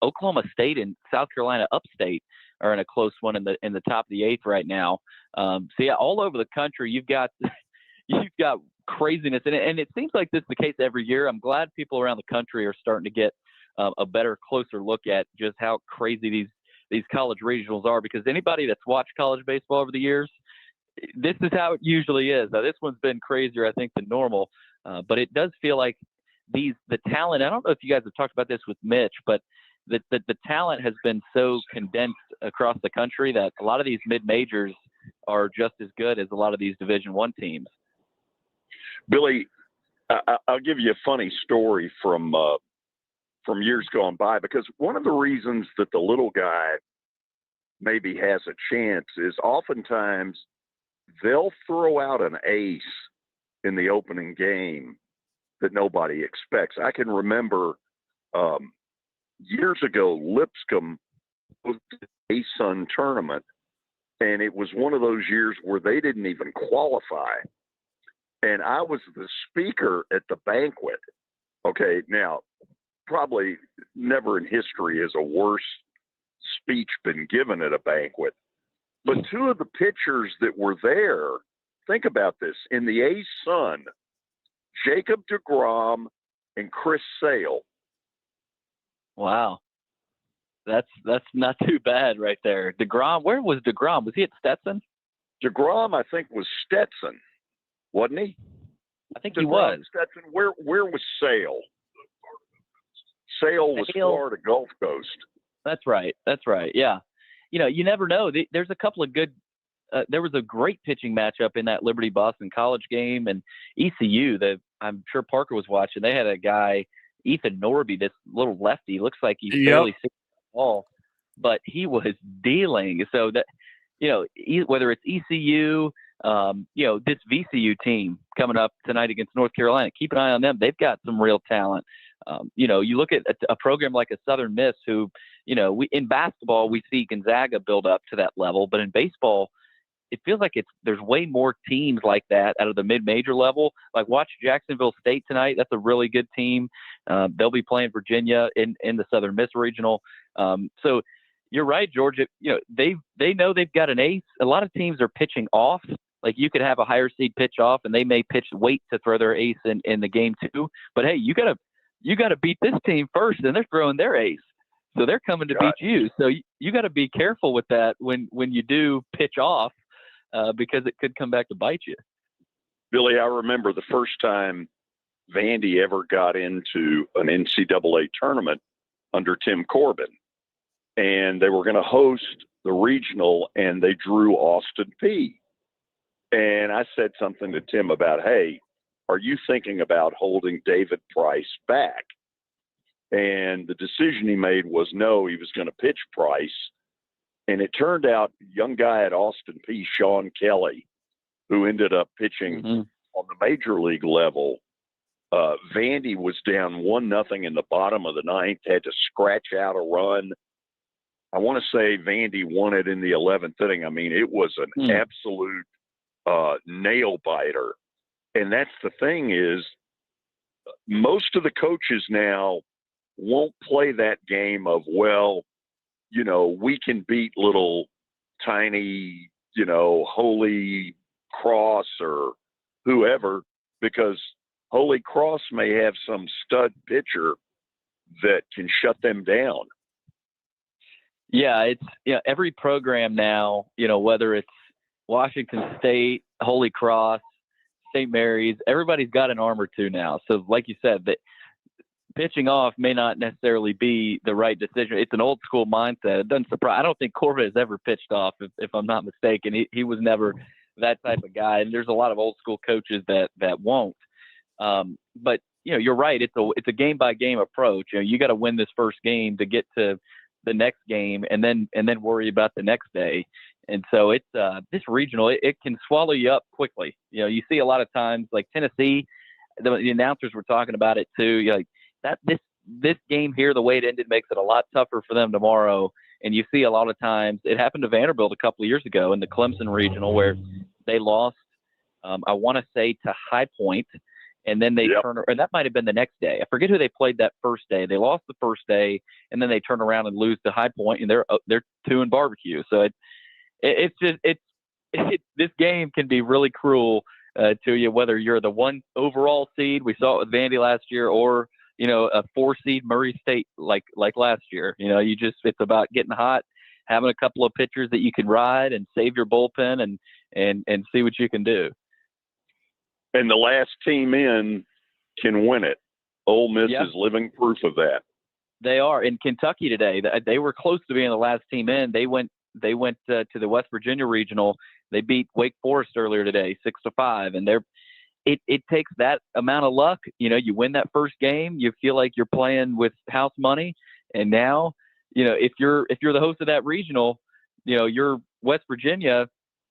Oklahoma State and South Carolina Upstate are in a close one in the top of the 8th right now. So yeah, all over the country you've got craziness, and it seems like this is the case every year. I'm glad people around the country are starting to get a better, closer look at just how crazy these college regionals are, because anybody that's watched college baseball over the years, this is how it usually is. Now, this one's been crazier, I think, than normal, but it does feel like the talent. I don't know if you guys have talked about this with Mitch, but the talent has been so condensed across the country that a lot of these mid-majors are just as good as a lot of these Division I teams. Billy, I'll give you a funny story from years gone by, because one of the reasons that the little guy maybe has a chance is oftentimes they'll throw out an ace in the opening game that nobody expects. I can remember years ago, Lipscomb was the A-Sun tournament, and it was one of those years where they didn't even qualify. And I was the speaker at the banquet. Okay, now, probably never in history has a worse speech been given at a banquet. But 2 of the pitchers that were there, think about this, in the A-Sun, Jacob deGrom and Chris Sale. Wow. That's not too bad right there. DeGrom, where was DeGrom? Was he at Stetson? DeGrom, I think, was Stetson, wasn't he? I think DeGrom, he was. Stetson. Where was Sale? Sale was Florida Gulf Coast. That's right. Yeah. You never know. There's a couple of good there was a great pitching matchup in that Liberty Boston College game, and ECU that I'm sure Parker was watching. They had a guy, Ethan Norby, this little lefty. Looks like he's barely 6 ball, but he was dealing. So that whether it's ECU, this VCU team coming up tonight against North Carolina, keep an eye on them. They've got some real talent. You look at a program like a Southern Miss, who, we in basketball we see Gonzaga build up to that level, but in baseball, it feels like there's way more teams like that out of the mid-major level. Like, watch Jacksonville State tonight. That's a really good team. They'll be playing Virginia in the Southern Miss Regional. So you're right, George. They know they've got an ace. A lot of teams are pitching off. Like, you could have a higher seed pitch off, and they may wait to throw their ace in the game too. But hey, you got you got to beat this team first, and they're throwing their ace. So they're coming to beat you. So you got to be careful with that when you do pitch off because it could come back to bite you. Billy, I remember the first time Vandy ever got into an NCAA tournament under Tim Corbin, and they were going to host the regional, and they drew Austin Peay. And I said something to Tim about, hey, are you thinking about holding David Price back? And the decision he made was no, he was going to pitch Price. And it turned out young guy at Austin Peay, Sean Kelly, who ended up pitching on the major league level. Vandy was down 1-0 in the bottom of the ninth, had to scratch out a run. I want to say Vandy won it in the 11th inning. I mean, it was an absolute nail biter. And that's the thing is most of the coaches now won't play that game of, well, you know, we can beat little tiny, you know, Holy Cross or whoever, because Holy Cross may have some stud pitcher that can shut them down. Yeah, it's every program now, you know, whether it's Washington State, Holy Cross, St. Mary's, everybody's got an arm or two now. So like you said, that pitching off may not necessarily be the right decision. It's an old school mindset. It doesn't surprise. I don't think Corbett has ever pitched off, if I'm not mistaken. He was never that type of guy. And there's a lot of old school coaches that won't. But you know, you're right. It's a game by game approach. You know, you got to win this first game to get to the next game, and then worry about the next day. And so it's this regional, it can swallow you up quickly. You know, you see a lot of times like Tennessee, the announcers were talking about it too. You're like that this game here, the way it ended makes it a lot tougher for them tomorrow. And you see a lot of times it happened to Vanderbilt a couple of years ago in the Clemson regional where they lost, I want to say to High Point, and then they turn, or that might have been the next day. I forget who they played that first day. They lost the first day, and then they turn around and lose to High Point, and they're 2 barbecue. So it's just this game can be really cruel to you, whether you're the 1 overall seed. We saw it with Vandy last year, or you know, a 4 seed Murray State like last year. You know, it's about getting hot, having a couple of pitchers that you can ride and save your bullpen and see what you can do. And the last team in can win it. Ole Miss is living proof of that. They are. In Kentucky today, they were close to being the last team in. They went to the West Virginia regional. They beat Wake Forest earlier today, 6-5, and it takes that amount of luck. You know, you win that first game, you feel like you're playing with house money, and now, you know, if you're the host of that regional, you know, you're West Virginia.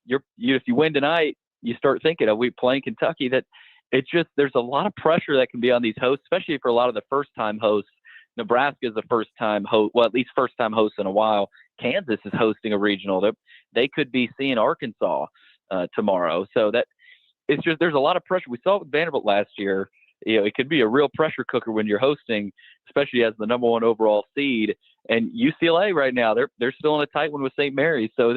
If you win tonight, you start thinking, are we playing Kentucky? That it's just, there's a lot of pressure that can be on these hosts, especially for a lot of the first-time hosts. Nebraska is the first-time host, well, at least first-time host in a while. Kansas is hosting a regional. They could be seeing Arkansas tomorrow. So that it's just, there's a lot of pressure. We saw it with Vanderbilt last year. You know, it could be a real pressure cooker when you're hosting, especially as the number 1 overall seed. And UCLA right now, they're still in a tight one with St. Mary's. So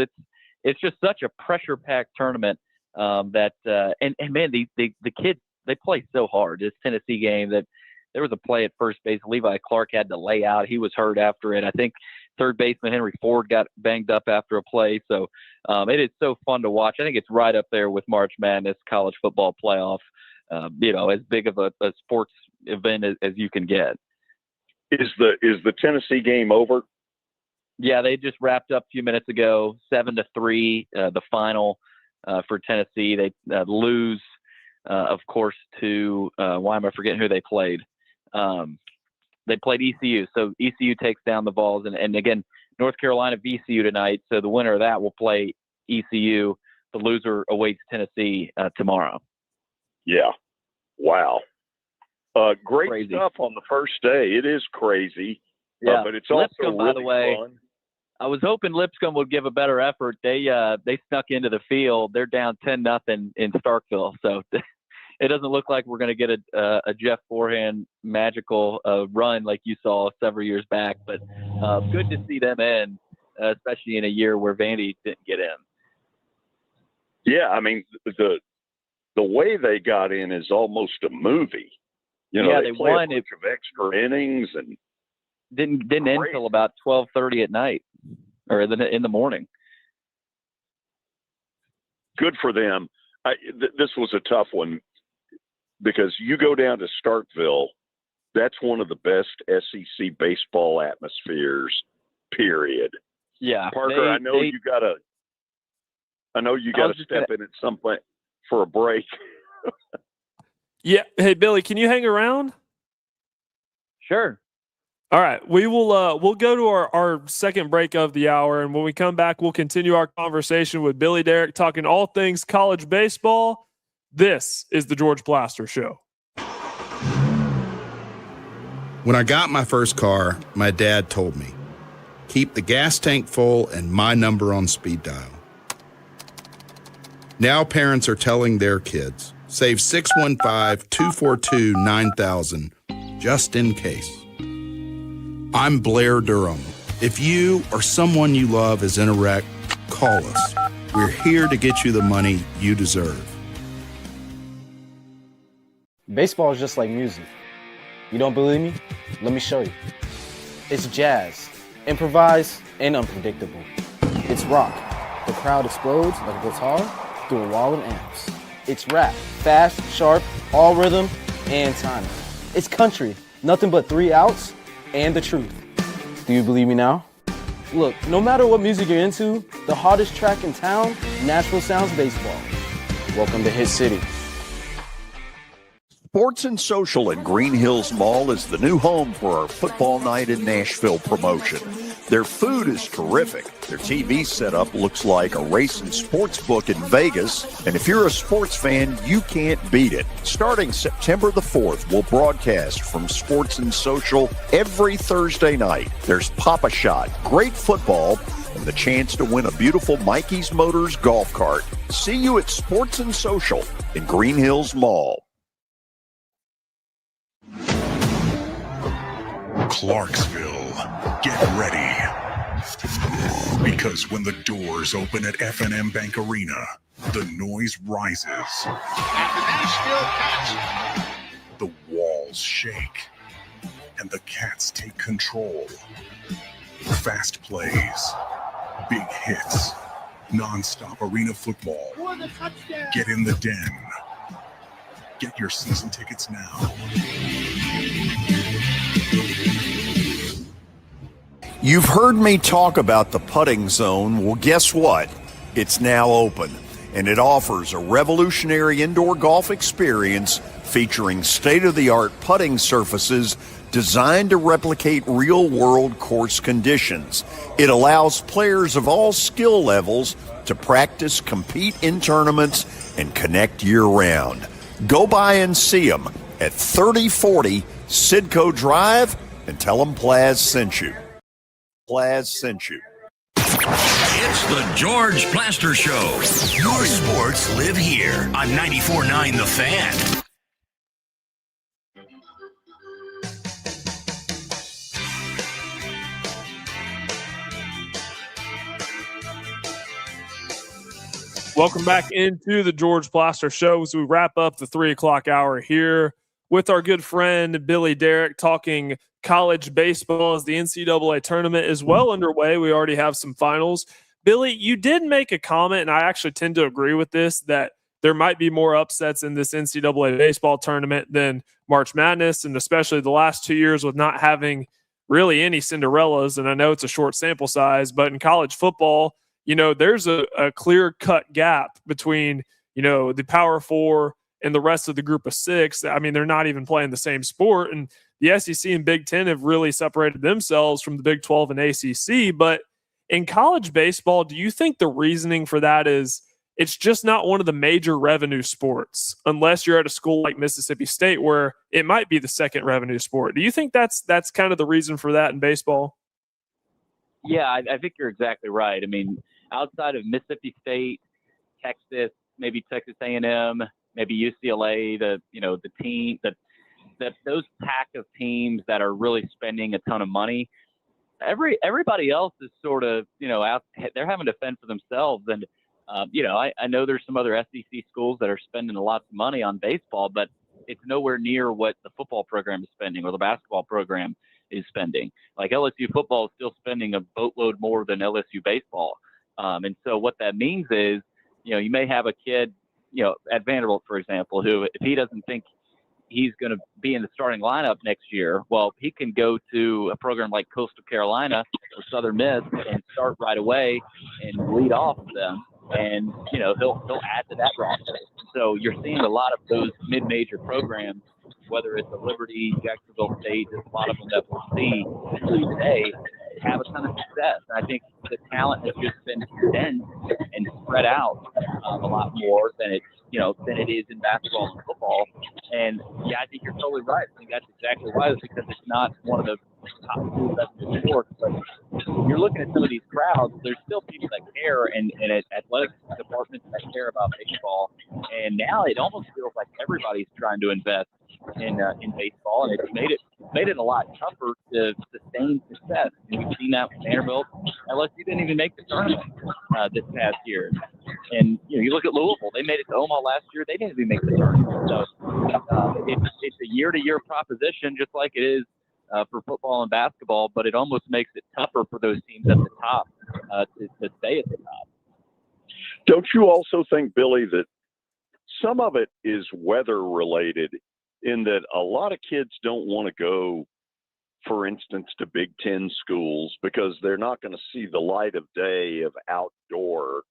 it's just such a pressure-packed tournament. And man, the kids, they play so hard. This Tennessee game, that there was a play at first base. Levi Clark had to lay out. He was hurt after it. I think third baseman Henry Ford got banged up after a play. So it is so fun to watch. I think it's right up there with March Madness, college football playoff. You know, as big of a sports event as you can get. Is the Tennessee game over? Yeah, they just wrapped up a few minutes ago, 7-3, the final. For Tennessee, they lose, of course, to why am I forgetting who they played? They played ECU, so ECU takes down the Vols, and again, North Carolina VCU tonight. So the winner of that will play ECU. The loser awaits Tennessee tomorrow. Yeah, wow, great Crazy stuff on the first day. It is crazy, but it's Lipscomb, also really by the way, fun. I was hoping Lipscomb would give a better effort. They snuck into the field. They're down 10-0 in Starkville, so it doesn't look like we're going to get a Jeff Forehand magical run like you saw several years back. But good to see them in, especially in a year where Vandy didn't get in. Yeah, I mean the way they got in is almost a movie. You know, Yeah, they they play won a bunch of extra innings and didn't end Great. until about 12:30 at night or in the morning. good for them. This was a tough one because you go down to Starkville, that's one of the best SEC baseball atmospheres, period. Yeah, Parker, I know you gotta step in at some point for a break. Yeah. Hey, Billy, can you hang around? Sure. All right, we will we'll go to our second break of the hour, and when we come back, we'll continue our conversation with Billy Derrick, talking all things college baseball. This is the George Plaster Show. When I got my first car, my dad told me, keep the gas tank full and my number on speed dial. Now parents are telling their kids, save 615-242-9000 just in case. I'm Blair Durham. If you or someone you love is in a wreck, call us. We're here to get you the money you deserve. Baseball is just like music. You don't believe me? Let me show you. It's jazz, improvised and unpredictable. It's rock. The crowd explodes like a guitar through a wall of amps. It's rap, fast, sharp, all rhythm and timing. It's country, nothing but 3 outs and the truth. Do you believe me now? Look, no matter what music you're into, the hottest track in town, Nashville Sounds Baseball. Welcome to Hit City. Sports and Social in Green Hills Mall is the new home for our Football Night in Nashville promotion. Their food is terrific. Their TV setup looks like a racing sports book in Vegas. And if you're a sports fan, you can't beat it. Starting September the 4th, we'll broadcast from Sports and Social every Thursday night. There's Pop-A-Shot, great football, and the chance to win a beautiful Mikey's Motors golf cart. See you at Sports and Social in Green Hills Mall. Clarksville, get ready. Because when the doors open at F&M Bank Arena, the noise rises. And the Nashville Cats. The walls shake. And the Cats take control. Fast plays. Big hits. Non-stop arena football. Get in the den. Get your season tickets now. You've heard me talk about the putting zone. Well, guess what? It's now open, and it offers a revolutionary indoor golf experience featuring state-of-the-art putting surfaces designed to replicate real-world course conditions. It allows players of all skill levels to practice, compete in tournaments, and connect year-round. Go by and see them at 3040 Sidco Drive and tell them Plaz sent you. Plaz sent you. It's the George Plaster Show. Your sports live here on 94.9 The Fan. Welcome back into the George Plaster Show as we wrap up the 3 o'clock hour here with our good friend Billy Derrick, talking college baseball as the NCAA tournament is well underway. We already have some finals. Billy, you did make a comment, and I actually tend to agree with this, that there might be more upsets in this NCAA baseball tournament than March Madness, and especially the last 2 years with not having really any Cinderellas. And I know it's a short sample size, but in college football, you know, there's a clear-cut gap between, you know, the Power Four and the rest of the group of 6. I mean, they're not even playing the same sport. And the SEC and Big Ten have really separated themselves from the Big 12 and ACC. But in college baseball, do you think the reasoning for that is it's just not one of the major revenue sports, unless you're at a school like Mississippi State where it might be the second revenue sport? Do you think that's kind of the reason for that in baseball? Yeah, I think you're exactly right. I mean, outside of Mississippi State, Texas, maybe Texas A&M, maybe UCLA, the team that those pack of teams that are really spending a ton of money, everybody else is sort of, out, they're having to fend for themselves. And, I know there's some other SEC schools that are spending a lot of money on baseball, but it's nowhere near what the football program is spending or the basketball program is spending. Like LSU football is still spending a boatload more than LSU baseball. And so what that means is, you may have a kid, at Vanderbilt, for example, who, if he doesn't think he's going to be in the starting lineup next year, well, he can go to a program like Coastal Carolina or Southern Miss and start right away and lead off them. And, he'll add to that roster. So you're seeing a lot of those mid-major programs, whether it's the Liberty, Jacksonville State, there's a lot of them that we'll see today, have a ton of success. And I think the talent has just been condensed and spread out a lot more than it is in basketball and football. And I think you're totally right. I think that's exactly why, because it's not one of the top schools that's in sports. But you're looking at some of these crowds, there's still people that care and athletic departments that care about baseball. And now it almost feels like everybody's trying to invest in baseball, and it's made it a lot tougher to sustain success. And we've seen that with Vanderbilt. LSU didn't even make the tournament this past year. And you look at Louisville; they made it to Omaha last year. They didn't even make the tournament. So it's a year-to-year proposition, just like it is for football and basketball. But it almost makes it tougher for those teams at the top to stay at the top. Don't you also think, Billy, that some of it is weather-related, in that a lot of kids don't want to go, for instance, to Big Ten schools because they're not going to see the light of day of outdoor,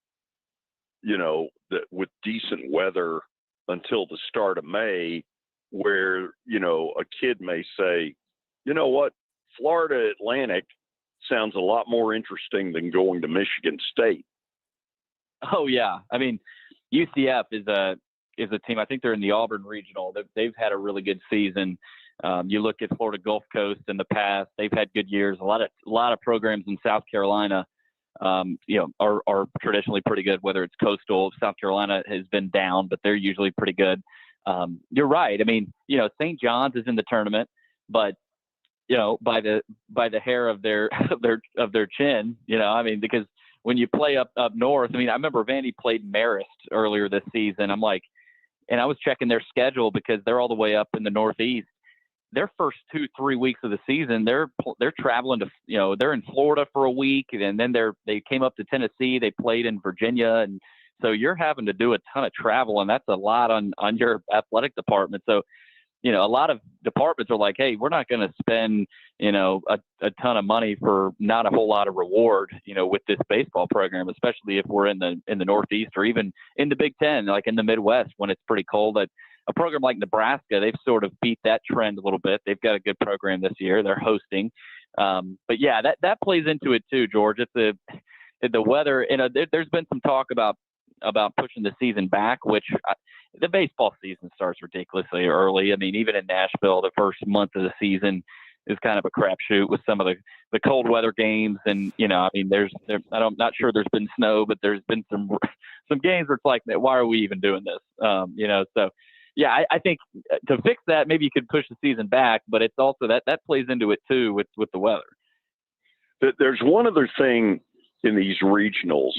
with decent weather until the start of May, where, a kid may say, you know what, Florida Atlantic sounds a lot more interesting than going to Michigan State. Oh, yeah. I mean, UCF is a team. I think they're in the Auburn Regional. They've had a really good season. You look at Florida Gulf Coast in the past; they've had good years. A lot of programs in South Carolina, are traditionally pretty good. Whether it's Coastal, South Carolina has been down, but they're usually pretty good. You're right. I mean, St. John's is in the tournament, but by the hair of their chin. Because when you play up north, I remember Vandy played Marist earlier this season. And I was checking their schedule because they're all the way up in the Northeast. Their first 2-3 weeks of the season, they're traveling to, they're in Florida for a week, and then they came up to Tennessee. They played in Virginia, and so you're having to do a ton of travel, and that's a lot on your athletic department. So, a lot of departments are like, hey, we're not going to spend, a ton of money for not a whole lot of reward, with this baseball program, especially if we're in the Northeast or even in the Big Ten, like in the Midwest when it's pretty cold. A program like Nebraska, they've sort of beat that trend a little bit. They've got a good program this year. They're hosting. But yeah, that plays into it too, George. It's the weather. There's been some talk about pushing the season back, which the baseball season starts ridiculously early. Even in Nashville, the first month of the season is kind of a crapshoot with some of the cold weather games. And, I'm not sure there's been snow, but there's been some games where it's like, why are we even doing this? So yeah, I think to fix that, maybe you could push the season back, but it's also that plays into it too with the weather. There's one other thing in these regionals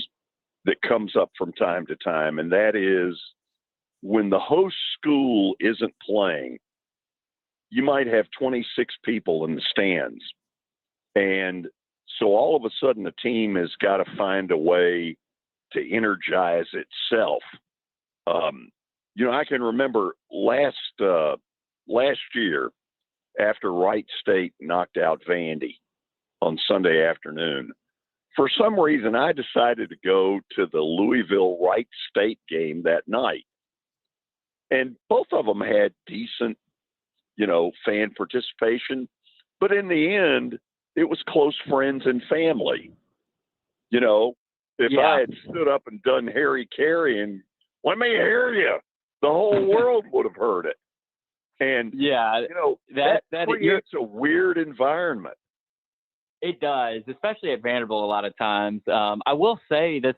that comes up from time to time, and that is when the host school isn't playing, you might have 26 people in the stands. And so all of a sudden the team has got to find a way to energize itself. I can remember last year after Wright State knocked out Vandy on Sunday afternoon, for some reason, I decided to go to the Louisville-Wright State game that night. And both of them had decent, fan participation. But in the end, it was close friends and family. If I had stood up and done Harry Carey and, let me hear you, the whole world would have heard it. And, that creates a weird environment. It does, especially at Vanderbilt a lot of times. I will say this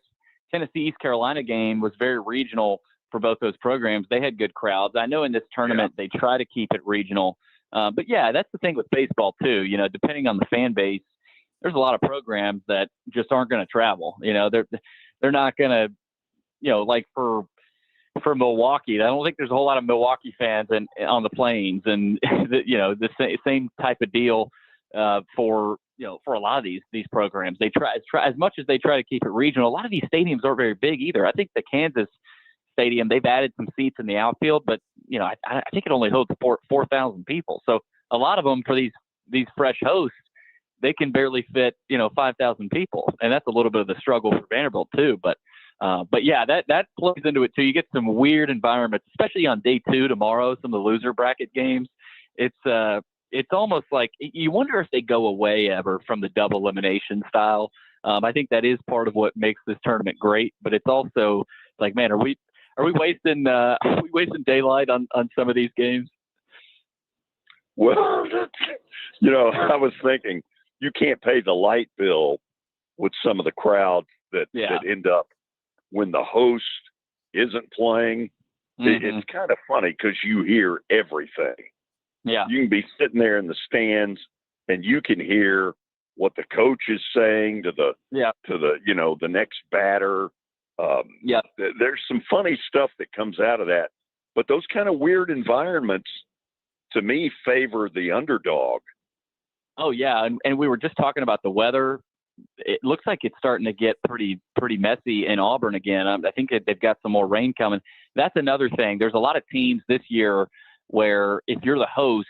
Tennessee-East Carolina game was very regional for both those programs. They had good crowds. I know in this tournament they try to keep it regional. But, yeah, that's the thing with baseball too. Depending on the fan base, there's a lot of programs that just aren't going to travel. They're not going to, like for for Milwaukee. I don't think there's a whole lot of Milwaukee fans on the Plains, and the same type of deal for a lot of these programs. They try as much as they try to keep it regional. A lot of these stadiums aren't very big either. I think the Kansas stadium, they've added some seats in the outfield, but I think it only holds 4,000 people. So a lot of them for these fresh hosts, they can barely fit 5,000 people, and that's a little bit of the struggle for Vanderbilt too. But yeah, that plays into it too. You get some weird environments, especially on day 2 tomorrow. Some of the loser bracket games. It's almost like you wonder if they go away ever from the double elimination style. I think that is part of what makes this tournament great, but it's also like, man, are we wasting daylight on some of these games? Well, I was thinking you can't pay the light bill with some of the crowds that end up when the host isn't playing. Mm-hmm. It's kind of funny because you hear everything. Yeah, you can be sitting there in the stands and you can hear what the coach is saying to the the next batter. There's some funny stuff that comes out of that, but those kind of weird environments to me favor the underdog. Oh yeah, and we were just talking about the weather. It looks like it's starting to get pretty messy in Auburn again. I think they've got some more rain coming. That's another thing. There's a lot of teams this year where if you're the host,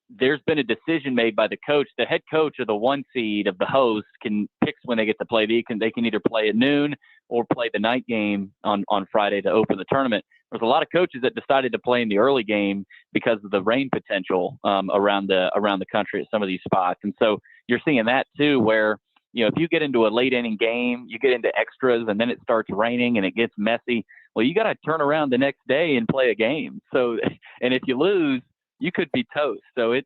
there's been a decision made by the coach. The head coach of the 1 seed of the host can pick when they get to play. They can either play at noon or play the night game on Friday to open the tournament. There's a lot of coaches that decided to play in the early game because of the rain potential around the country at some of these spots. And so you're seeing that too, where if you get into a late inning game, you get into extras and then it starts raining and it gets messy. Well, you got to turn around the next day and play a game. So, and if you lose, you could be toast. So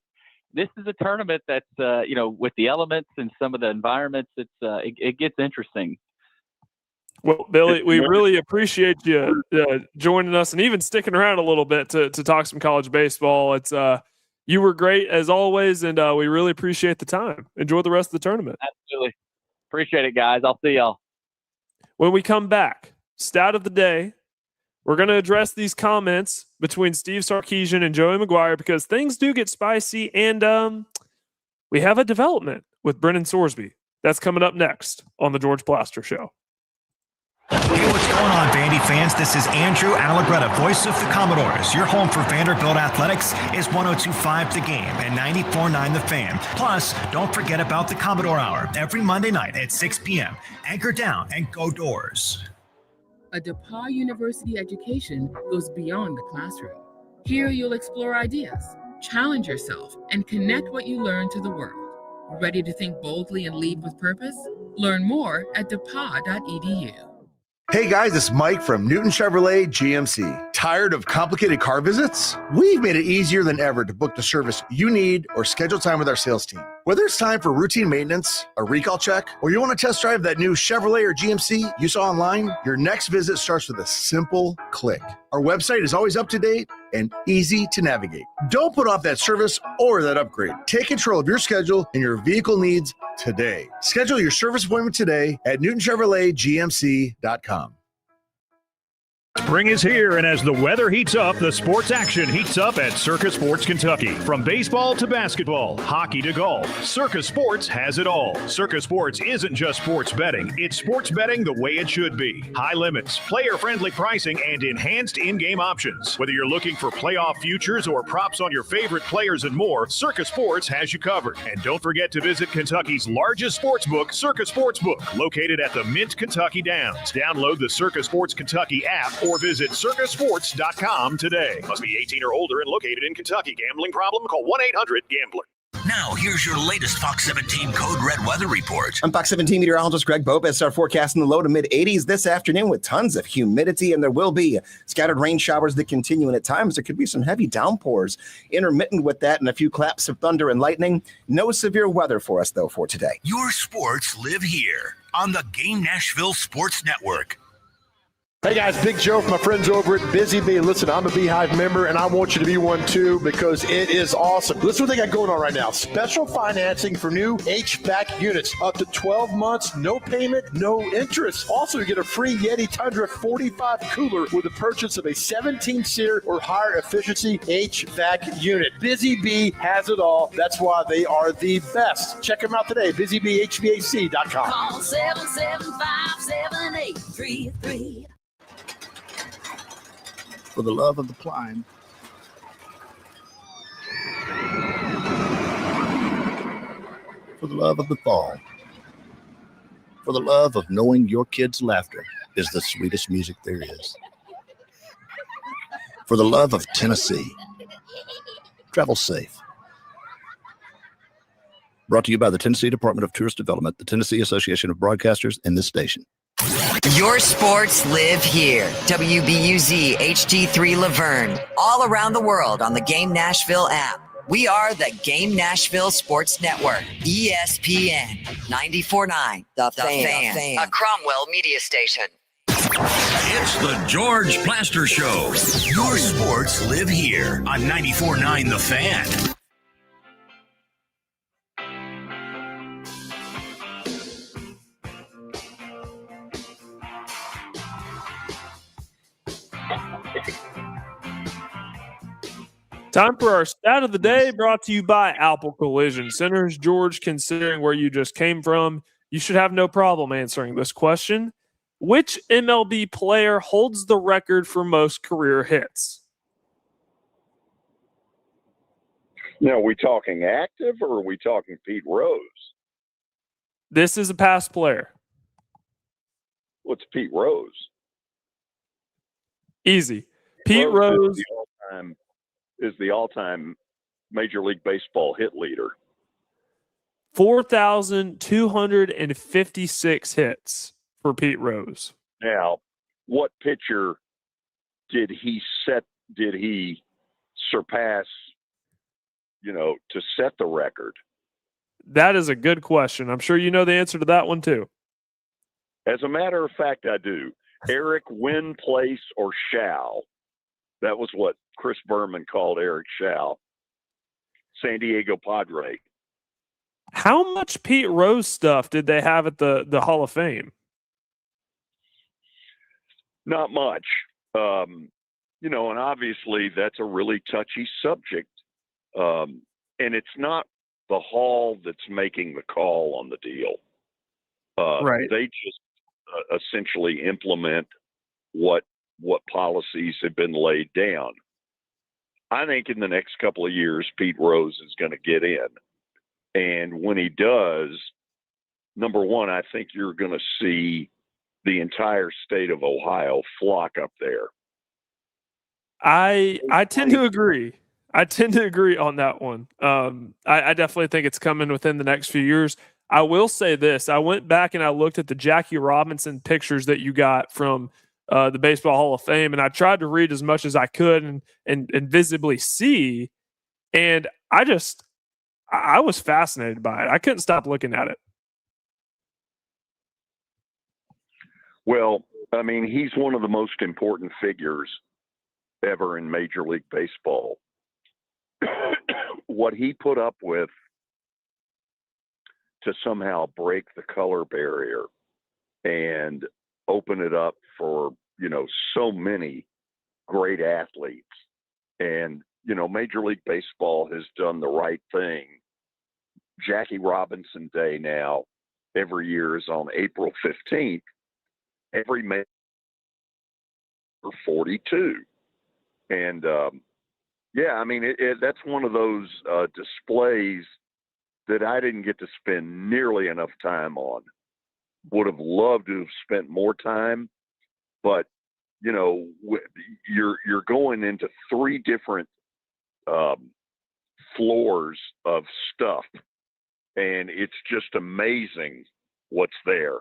this is a tournament that's, with the elements and some of the environments, it gets interesting. Well, Billy, we really appreciate you joining us and even sticking around a little bit to talk some college baseball. It's you were great as always, and we really appreciate the time. Enjoy the rest of the tournament. Absolutely. Appreciate it, guys. I'll see y'all. When we come back, stat of the day, we're going to address these comments between Steve Sarkisian and Joey McGuire because things do get spicy, and we have a development with Brennan Sorsby. That's coming up next on the George Plaster Show. Hey, what's going on, Vandy fans? This is Andrew Allegretta, voice of the Commodores. Your home for Vanderbilt Athletics is 102.5 The Game and 94.9 The Fan. Plus, don't forget about the Commodore Hour every Monday night at 6 p.m. Anchor down and go Doors. A DePauw University education goes beyond the classroom. Here you'll explore ideas, challenge yourself, and connect what you learn to the world. Ready to think boldly and lead with purpose? Learn more at depaw.edu. Hey guys, it's Mike from Newton Chevrolet GMC. Tired of complicated car visits? We've made it easier than ever to book the service you need or schedule time with our sales team. Whether it's time for routine maintenance, a recall check, or you want to test drive that new Chevrolet or GMC you saw online, your next visit starts with a simple click. Our website is always up to date and easy to navigate. Don't put off that service or that upgrade. Take control of your schedule and your vehicle needs today. Schedule your service appointment today at NewtonChevroletGMC.com. Spring is here, and as the weather heats up, the sports action heats up at Circus Sports Kentucky. From baseball to basketball, hockey to golf, Circus Sports has it all. Circus Sports isn't just sports betting, it's sports betting the way it should be. High limits, player-friendly pricing, and enhanced in-game options. Whether you're looking for playoff futures or props on your favorite players and more, Circus Sports has you covered. And don't forget to visit Kentucky's largest sportsbook, Circus Sportsbook, located at the Mint Kentucky Downs. Download the Circus Sports Kentucky app or visit circusports.com today. Must be 18 or older and located in Kentucky. Gambling problem? Call 1-800-GAMBLER. Now, here's your latest Fox 17 Code Red weather report. I'm Fox 17 meteorologist Greg Bopez. Our forecast in the low to mid-80s this afternoon with tons of humidity, and there will be scattered rain showers that continue, and at times there could be some heavy downpours intermittent with that and a few claps of thunder and lightning. No severe weather for us, though, for today. Your sports live here on the Game Nashville Sports Network. Hey guys, Big Joe from my friends over at Busy Bee. Listen, I'm a Beehive member and I want you to be one too because it is awesome. Listen what they got going on right now. Special financing for new HVAC units. Up to 12 months, no payment, no interest. Also, you get a free Yeti Tundra 45 cooler with the purchase of a 17-seater or higher efficiency HVAC unit. Busy Bee has it all. That's why they are the best. Check them out today, busybeehvac.com. Call 775-7833. For the love of the climb. For the love of the fall. For the love of knowing your kids' laughter is the sweetest music there is. For the love of Tennessee. Travel safe. Brought to you by the Tennessee Department of Tourist Development, the Tennessee Association of Broadcasters, and this station. Your sports live here. WBUZ HD3 Laverne. All around the world on the Game Nashville app. We are the Game Nashville Sports Network. ESPN 94.9. The Fan. A Cromwell media station. It's the George Plaster Show. Your sports live here on 94.9 The Fan. Time for our stat of the day, brought to you by Apple Collision Centers. George, considering where you just came from, you should have no problem answering this question. Which MLB player holds the record for most career hits? Now, are we talking active or are we talking Pete Rose? This is a past player. What's Pete Rose? Easy. Pete Rose is the all-time Major League Baseball hit leader. 4,256 hits for Pete Rose. Now, what pitcher did he surpass, to set the record? That is a good question. I'm sure you know the answer to that one too. As a matter of fact, I do. Eric Win, Place, or Shall. That was what Chris Berman called Eric Shall. San Diego Padre. How much Pete Rose stuff did they have at the Hall of Fame? Not much. And obviously that's a really touchy subject. And it's not the Hall that's making the call on the deal. Right. They just essentially implement what policies have been laid down. I think in the next couple of years, Pete Rose is going to get in. And when he does, number one, I think you're going to see the entire state of Ohio flock up there. I tend to agree. I tend to agree on that one. I definitely think it's coming within the next few years. I will say this. I went back and I looked at the Jackie Robinson pictures that you got from the Baseball Hall of Fame, and I tried to read as much as I could and visibly see, and I was fascinated by it. I couldn't stop looking at it. Well, I mean, he's one of the most important figures ever in Major League Baseball. What he put up with to somehow break the color barrier and open it up for, so many great athletes. And, Major League Baseball has done the right thing. Jackie Robinson Day now every year is on April 15th. Every May 42. And, that's one of those displays that I didn't get to spend nearly enough time on. Would have loved to have spent more time, but you're going into three different floors of stuff, and it's just amazing what's there.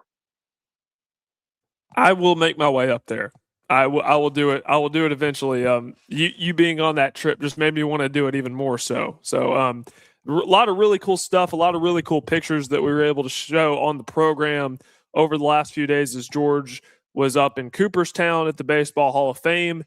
I will make my way up there. I will do it. I will do it eventually. You being on that trip just made me want to do it even more so. So, a lot of really cool stuff, a lot of really cool pictures that we were able to show on the program over the last few days as George was up in Cooperstown at the Baseball Hall of Fame.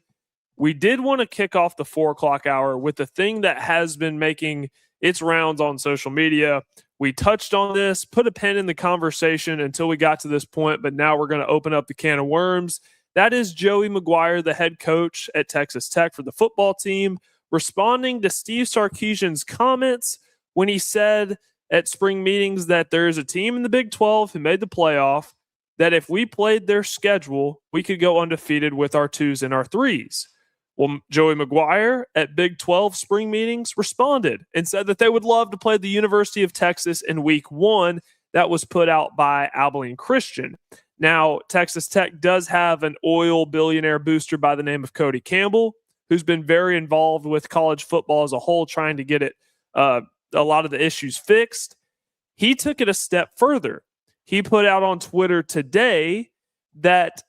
We did want to kick off the 4 o'clock hour with the thing that has been making its rounds on social media. We touched on this, put a pin in the conversation until we got to this point, but now we're going to open up the can of worms. That is Joey McGuire, the head coach at Texas Tech for the football team, responding to Steve Sarkisian's comments when he said at spring meetings that there is a team in the Big 12 who made the playoff, that if we played their schedule, we could go undefeated with our 2s and our 3s. Well, Joey McGuire at Big 12 spring meetings responded and said that they would love to play the University of Texas in week 1. That was put out by Abilene Christian. Now, Texas Tech does have an oil billionaire booster by the name of Cody Campbell, who's been very involved with college football as a whole, trying to get it a lot of the issues fixed. He took it a step further. He put out on Twitter today that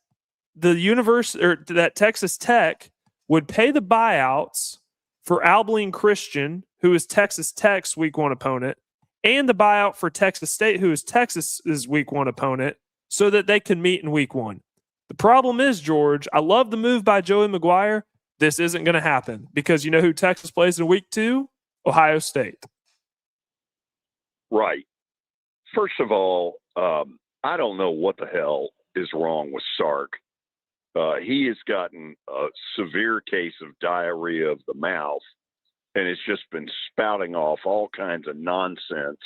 that Texas Tech would pay the buyouts for Abilene Christian, who is Texas Tech's week 1 opponent, and the buyout for Texas State, who is Texas's week 1 opponent, so that they can meet in week 1. The problem is, George, I love the move by Joey McGuire. This isn't going to happen because you know who Texas plays in week 2? Ohio State. Right. First of all, I don't know what the hell is wrong with Sark. He has gotten a severe case of diarrhea of the mouth, and it's just been spouting off all kinds of nonsense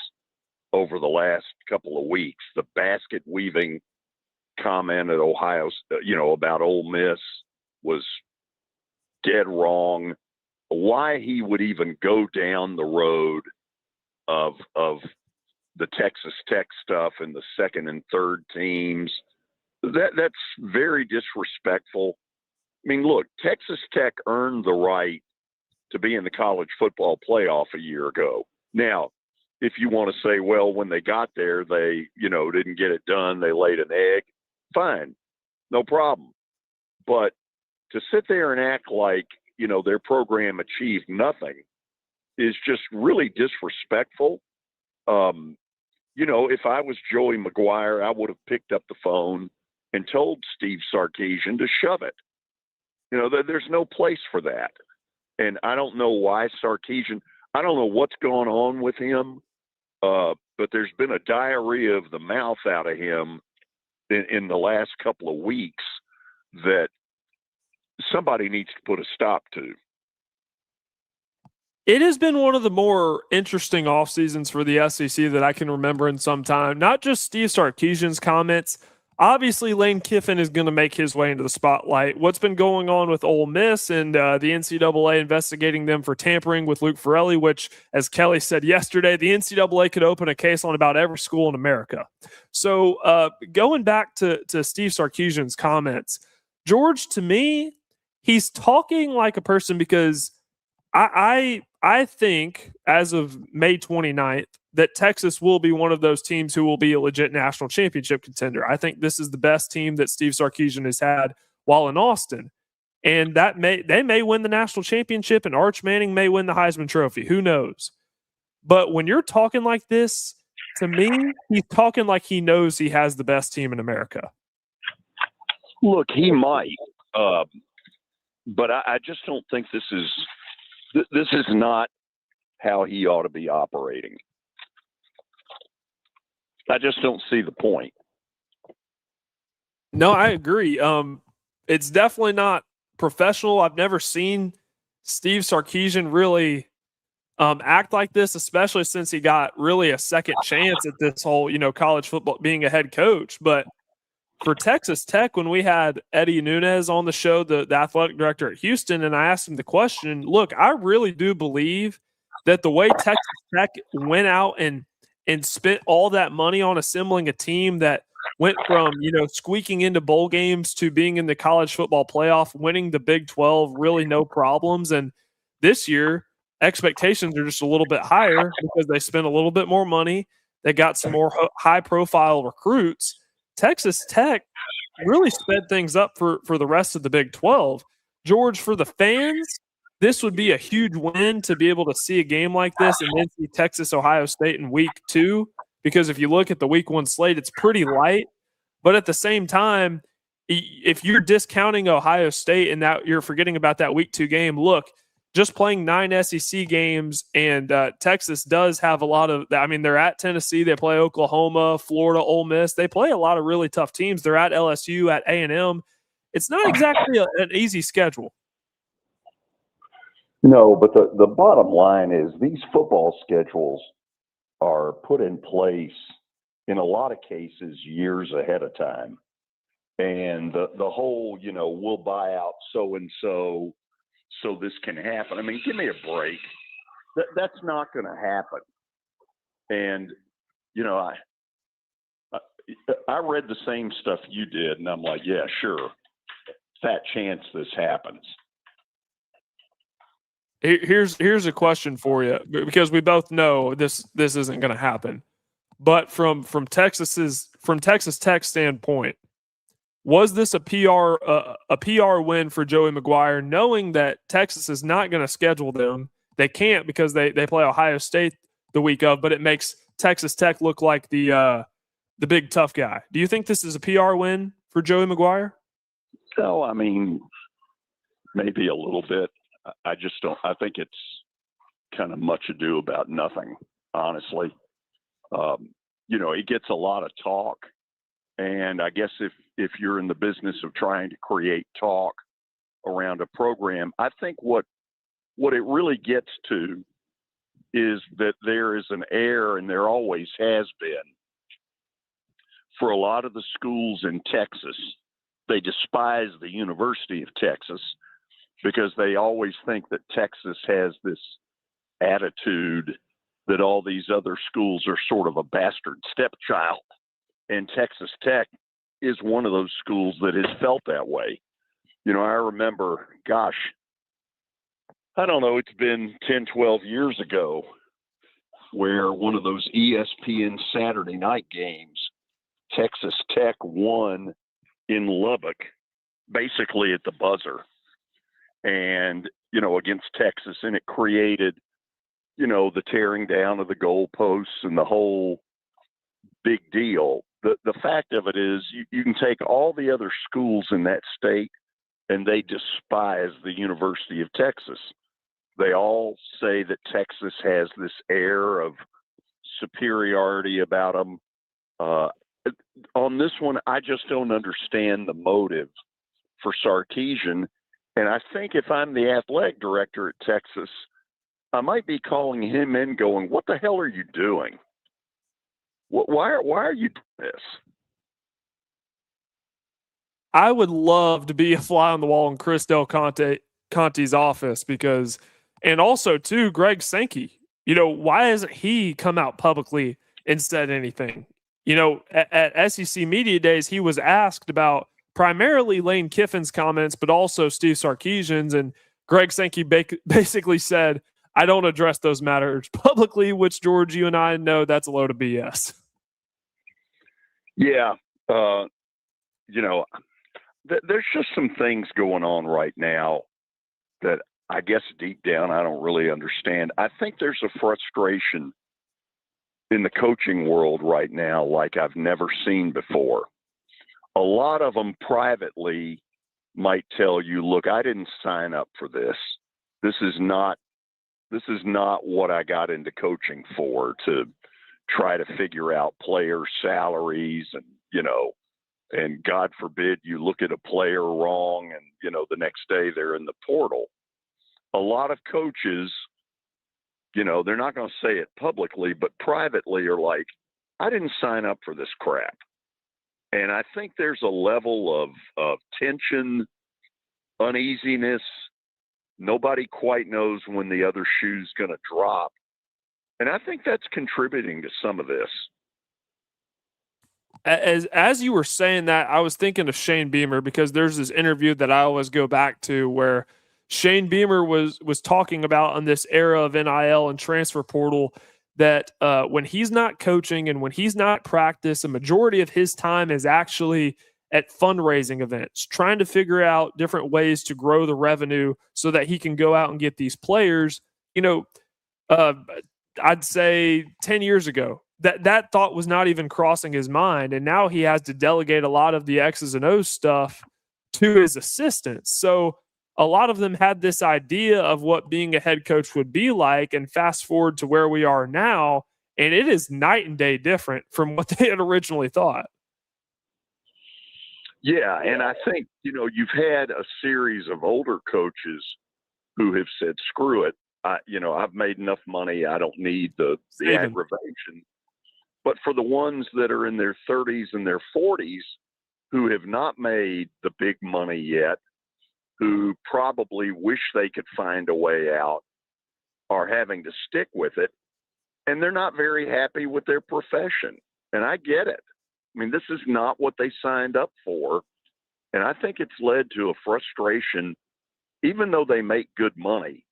over the last couple of weeks. The basket weaving comment at Ohio, about Ole Miss was dead wrong. Why he would even go down the road of the Texas Tech stuff and the second and third teams, that's very disrespectful. I mean, look, Texas Tech earned the right to be in the college football playoff a year ago. Now, if you want to say, well, when they got there, they, didn't get it done, they laid an egg, fine, no problem. But to sit there and act like, their program achieved nothing is just really disrespectful. If I was Joey McGuire, I would have picked up the phone and told Steve Sarkisian to shove it. There's no place for that. And I don't know why Sarkisian, I don't know what's going on with him, but there's been a diarrhea of the mouth out of him in the last couple of weeks that somebody needs to put a stop to. It has been one of the more interesting off seasons for the SEC that I can remember in some time. Not just Steve Sarkisian's comments. Obviously, Lane Kiffin is going to make his way into the spotlight. What's been going on with Ole Miss and the NCAA investigating them for tampering with Luke Ferrelli, which, as Kelly said yesterday, the NCAA could open a case on about every school in America. So going back to Steve Sarkisian's comments, George, to me, he's talking like a person because I think as of May 29th that Texas will be one of those teams who will be a legit national championship contender. I think this is the best team that Steve Sarkisian has had while in Austin. And they may win the national championship and Arch Manning may win the Heisman Trophy. Who knows? But when you're talking like this, to me, he's talking like he knows he has the best team in America. Look, he might. But I just don't think this is not how he ought to be operating. I just don't see the point. No, I agree. It's definitely not professional. I've never seen Steve Sarkisian really act like this, especially since he got really a second chance at this whole, college football, being a head coach. But for Texas Tech, when we had Eddie Nunez on the show, the athletic director at Houston, and I asked him the question, look, I really do believe that the way Texas Tech went out and spent all that money on assembling a team that went from, squeaking into bowl games to being in the college football playoff, winning the Big 12, really no problems. And this year, expectations are just a little bit higher because they spent a little bit more money. They got some more high-profile recruits. Texas Tech really sped things up for the rest of the Big 12. George, for the fans, this would be a huge win to be able to see a game like this and then see Texas, Ohio State in week 2, because if you look at the week 1 slate, it's pretty light. But at the same time, if you're discounting Ohio State and that you're forgetting about that week 2 game, look, just playing 9 SEC games, and Texas does have a lot of – I mean, they're at Tennessee. They play Oklahoma, Florida, Ole Miss. They play a lot of really tough teams. They're at LSU, at A&M. It's not exactly an easy schedule. No, but the bottom line is these football schedules are put in place in a lot of cases years ahead of time. And the whole, we'll buy out so-and-so so this can happen. I mean, give me a break. That's not going to happen. And, I read the same stuff you did, and I'm like, yeah, sure. Fat chance this happens. Here's a question for you, because we both know this isn't going to happen. But from Texas Tech standpoint, was this a PR win for Joey McGuire, knowing that Texas is not going to schedule them? They can't because they play Ohio State the week of, but it makes Texas Tech look like the big tough guy. Do you think this is a PR win for Joey McGuire? No, I mean, maybe a little bit. I just don't. I think it's kind of much ado about nothing, honestly. It gets a lot of talk, and I guess if you're in the business of trying to create talk around a program, I think what it really gets to is that there is an air, and there always has been, for a lot of the schools in Texas. They despise the University of Texas because they always think that Texas has this attitude that all these other schools are sort of a bastard stepchild. And Texas Tech is one of those schools that has felt that way. I remember, gosh, I don't know, it's been 10, 12 years ago where one of those ESPN Saturday night games, Texas Tech won in Lubbock, basically at the buzzer, and, against Texas, and it created, the tearing down of the goalposts and the whole big deal. The fact of it is you can take all the other schools in that state and they despise the University of Texas. They all say that Texas has this air of superiority about them. On this one, I just don't understand the motive for Sarkisian. And I think if I'm the athletic director at Texas, I might be calling him in going, what the hell are you doing? Why are you doing this? I would love to be a fly on the wall in Chris Del Conte's office because, and also too, Greg Sankey, why hasn't he come out publicly and said anything? At SEC Media Days, he was asked about primarily Lane Kiffin's comments, but also Steve Sarkisian's, and Greg Sankey basically said, I don't address those matters publicly, which, George, you and I know that's a load of BS. Yeah. There's just some things going on right now that I guess deep down I don't really understand. I think there's a frustration in the coaching world right now like I've never seen before. A lot of them privately might tell you, look, I didn't sign up for this. This is not what I got into coaching for, to try to figure out player salaries and, and God forbid you look at a player wrong and, the next day they're in the portal. A lot of coaches, they're not going to say it publicly, but privately are like, I didn't sign up for this crap. And I think there's a level of tension, uneasiness. Nobody quite knows when the other shoe's going to drop. And I think that's contributing to some of this. As you were saying that, I was thinking of Shane Beamer, because there's this interview that I always go back to where Shane Beamer was talking about on this era of NIL and transfer portal that when he's not coaching and when he's not practice, a majority of his time is actually at fundraising events, trying to figure out different ways to grow the revenue so that he can go out and get these players. I'd say 10 years ago, that thought was not even crossing his mind. And now he has to delegate a lot of the X's and O's stuff to his assistants. So a lot of them had this idea of what being a head coach would be like, and fast forward to where we are now, and it is night and day different from what they had originally thought. Yeah, and I think, you've had a series of older coaches who have said, screw it. I've made enough money. I don't need the aggravation. But for the ones that are in their 30s and their 40s who have not made the big money yet, who probably wish they could find a way out, are having to stick with it, and they're not very happy with their profession. And I get it. I mean, this is not what they signed up for. And I think it's led to a frustration, even though they make good money.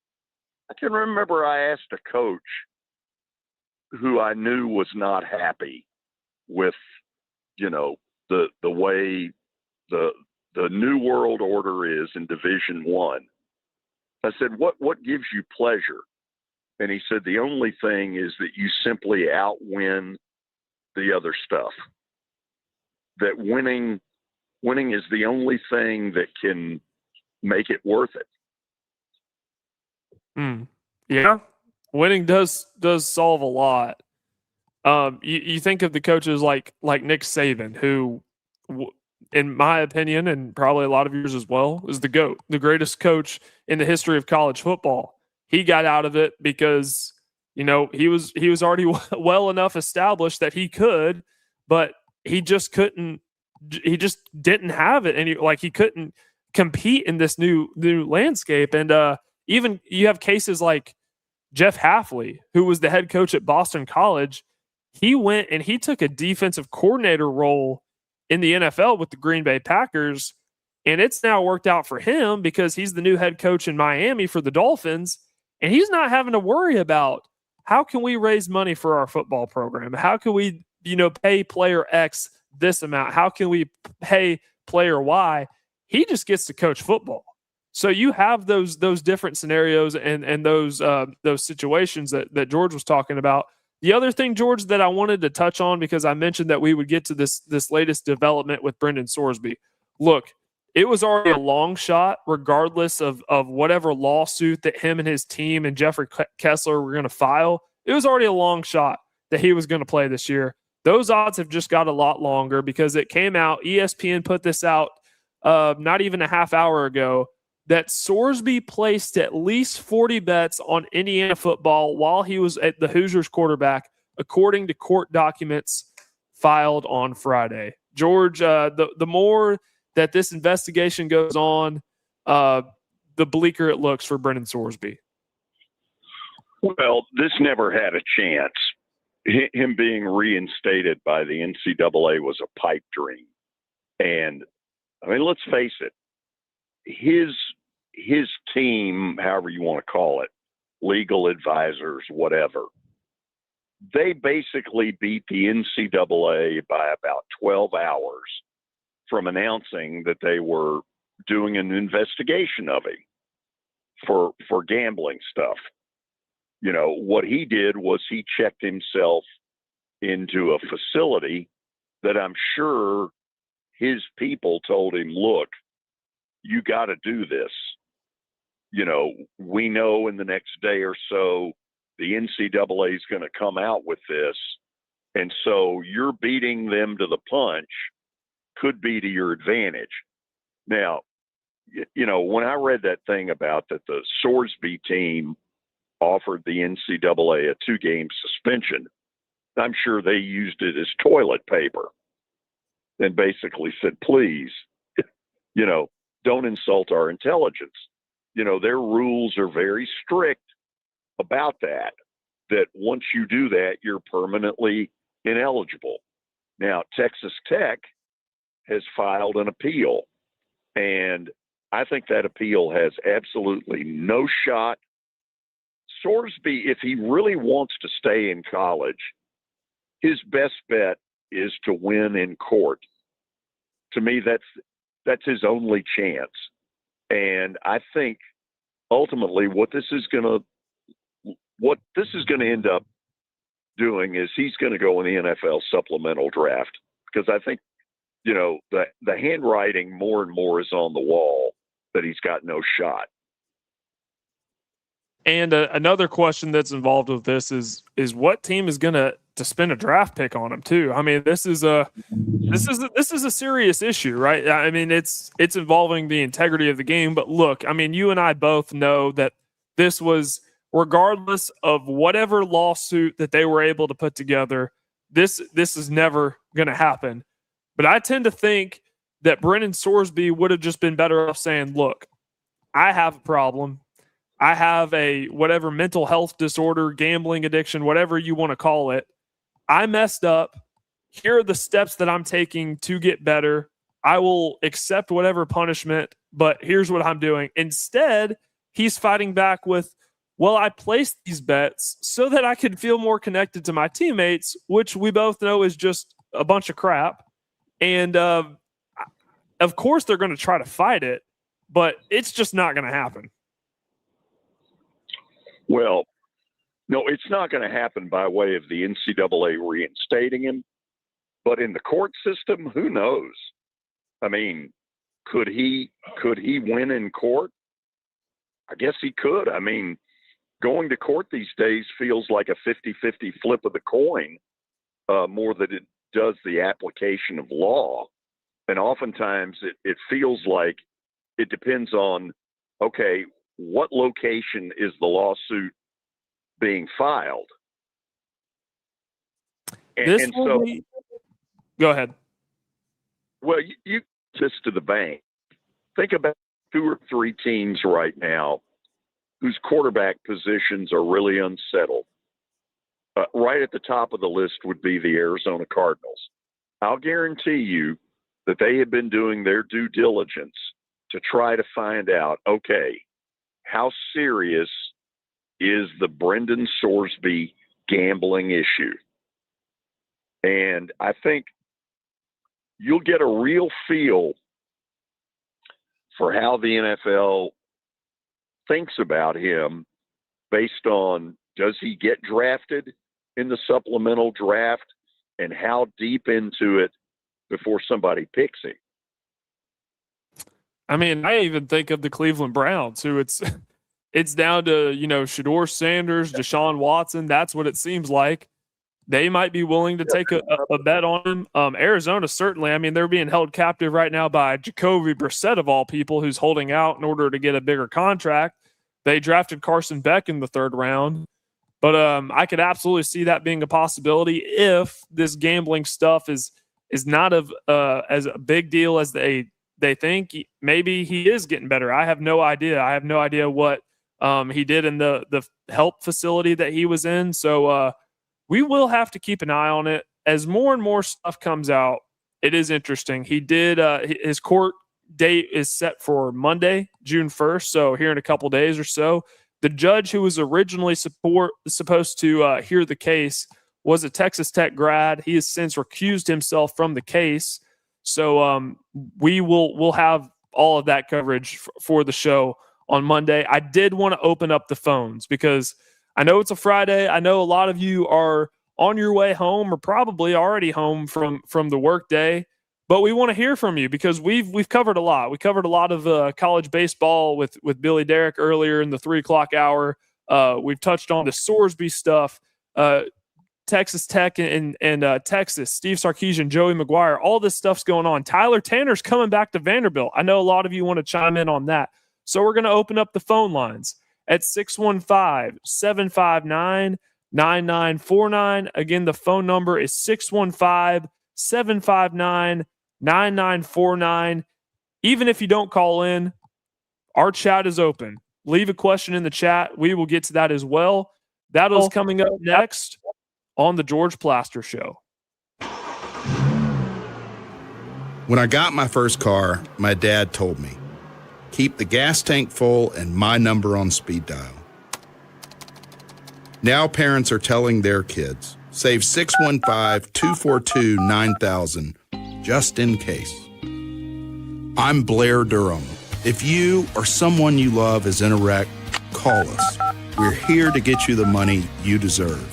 I can remember I asked a coach who I knew was not happy with, the way the new world order is in Division I. I said, what gives you pleasure? And he said, the only thing is that you simply outwin the other stuff. That winning is the only thing that can make it worth it. Yeah, winning does solve a lot. You think of the coaches like Nick Saban, who, in my opinion, and probably a lot of yours as well, is the GOAT, the greatest coach in the history of college football. He got out of it because, he was already well enough established that he could, but he just couldn't. He just didn't have it, and he couldn't compete in this new landscape. And even you have cases like Jeff Hafley, who was the head coach at Boston College. He went and he took a defensive coordinator role in the NFL with the Green Bay Packers, and it's now worked out for him because he's the new head coach in Miami for the Dolphins, and he's not having to worry about how can we raise money for our football program? How can we, pay player X this amount? How can we pay player Y? He just gets to coach football. So you have those different scenarios and those situations that George was talking about. The other thing, George, that I wanted to touch on, because I mentioned that we would get to this latest development with Brendan Sorsby. Look, it was already a long shot, regardless of whatever lawsuit that him and his team and Jeffrey Kessler were going to file. It was already a long shot that he was going to play this year. Those odds have just got a lot longer because it came out. ESPN put this out not even a half hour ago, that Sorsby placed at least 40 bets on Indiana football while he was at the Hoosiers quarterback, according to court documents filed on Friday. George, the more that this investigation goes on, the bleaker it looks for Brendan Sorsby. Well, this never had a chance. Him being reinstated by the NCAA was a pipe dream. And, let's face it, his team, however you want to call it, legal advisors, whatever, they basically beat the NCAA by about 12 hours from announcing that they were doing an investigation of him for gambling stuff. What he did was he checked himself into a facility that I'm sure his people told him, look, you got to do this. We know in the next day or so, the NCAA is going to come out with this. And so you're beating them to the punch could be to your advantage. Now, when I read that thing about that the Sorsby team offered the NCAA a 2-game suspension, I'm sure they used it as toilet paper and basically said, please, don't insult our intelligence. Their rules are very strict about that once you do that, you're permanently ineligible. Now, Texas Tech has filed an appeal, and I think that appeal has absolutely no shot. Sorsby, if he really wants to stay in college, his best bet is to win in court. To me, that's his only chance. And I think ultimately what this is going to end up doing is he's going to go in the NFL supplemental draft, because I think, the handwriting more and more is on the wall that he's got no shot. And another question that's involved with this is what team is going to spend a draft pick on him too? I mean, this is a serious issue, right? I mean, it's involving the integrity of the game. But look, I mean, you and I both know that this was, regardless of whatever lawsuit that they were able to put together, this is never going to happen. But I tend to think that Brennan Sorsby would have just been better off saying, look, I have a problem. I have a whatever mental health disorder, gambling addiction, whatever you want to call it. I messed up. Here are the steps that I'm taking to get better. I will accept whatever punishment, but here's what I'm doing. Instead, he's fighting back with, well, I placed these bets so that I could feel more connected to my teammates, which we both know is just a bunch of crap. And of course, they're going to try to fight it, but it's just not going to happen. Well, no, it's not going to happen by way of the NCAA reinstating him. But in the court system, who knows? I mean, could he win in court? I guess he could. I mean, going to court these days feels like a 50-50 flip of the coin more than it does the application of law. And oftentimes it feels like it depends on, okay, what location is the lawsuit being filed? Go ahead. Well, you this to the bank. Think about 2 or 3 teams right now whose quarterback positions are really unsettled. Right at the top of the list would be the Arizona Cardinals. I'll guarantee you that they have been doing their due diligence to try to find out, okay, how serious is the Brendan Sorsby gambling issue? And I think you'll get a real feel for how the NFL thinks about him based on, does he get drafted in the supplemental draft, and how deep into it before somebody picks him? I mean, I even think of the Cleveland Browns, who it's down to, Shedeur Sanders, Deshaun Watson. That's what it seems like. They might be willing to take a bet on him. Arizona, certainly. I mean, they're being held captive right now by Jacoby Brissett, of all people, who's holding out in order to get a bigger contract. They drafted Carson Beck in the 3rd round. But I could absolutely see that being a possibility if this gambling stuff is not as a big deal as they think. Maybe he is getting better. I have no idea. I have no idea what he did in the help facility that he was in. So we will have to keep an eye on it. As more and more stuff comes out, it is interesting. He did his court date is set for Monday, June 1st. So here in a couple days or so. The judge who was originally supposed to hear the case was a Texas Tech grad. He has since recused himself from the case. So we'll have all of that coverage for the show on Monday. I did want to open up the phones because I know it's a Friday. I know a lot of you are on your way home or probably already home from the work day. But we want to hear from you because we've covered a lot. We covered a lot of college baseball with Billy Derrick earlier in the 3:00 hour. We've touched on the Sorsby stuff, Texas Tech and Texas, Steve Sarkisian, Joey McGuire. All this stuff's going on. Tyler Tanner's coming back to Vanderbilt. I know a lot of you want to chime in on that. So we're going to open up the phone lines at 615-759-9949. Again, the phone number is 615-759-9949. Even if you don't call in, our chat is open. Leave a question in the chat. We will get to that as well. That is coming up next on the George Plaster Show. When I got my first car, my dad told me, keep the gas tank full and my number on speed dial. Now parents are telling their kids, save 615-242-9000 just in case. I'm Blair Durham. If you or someone you love is in a wreck, call us. We're here to get you the money you deserve.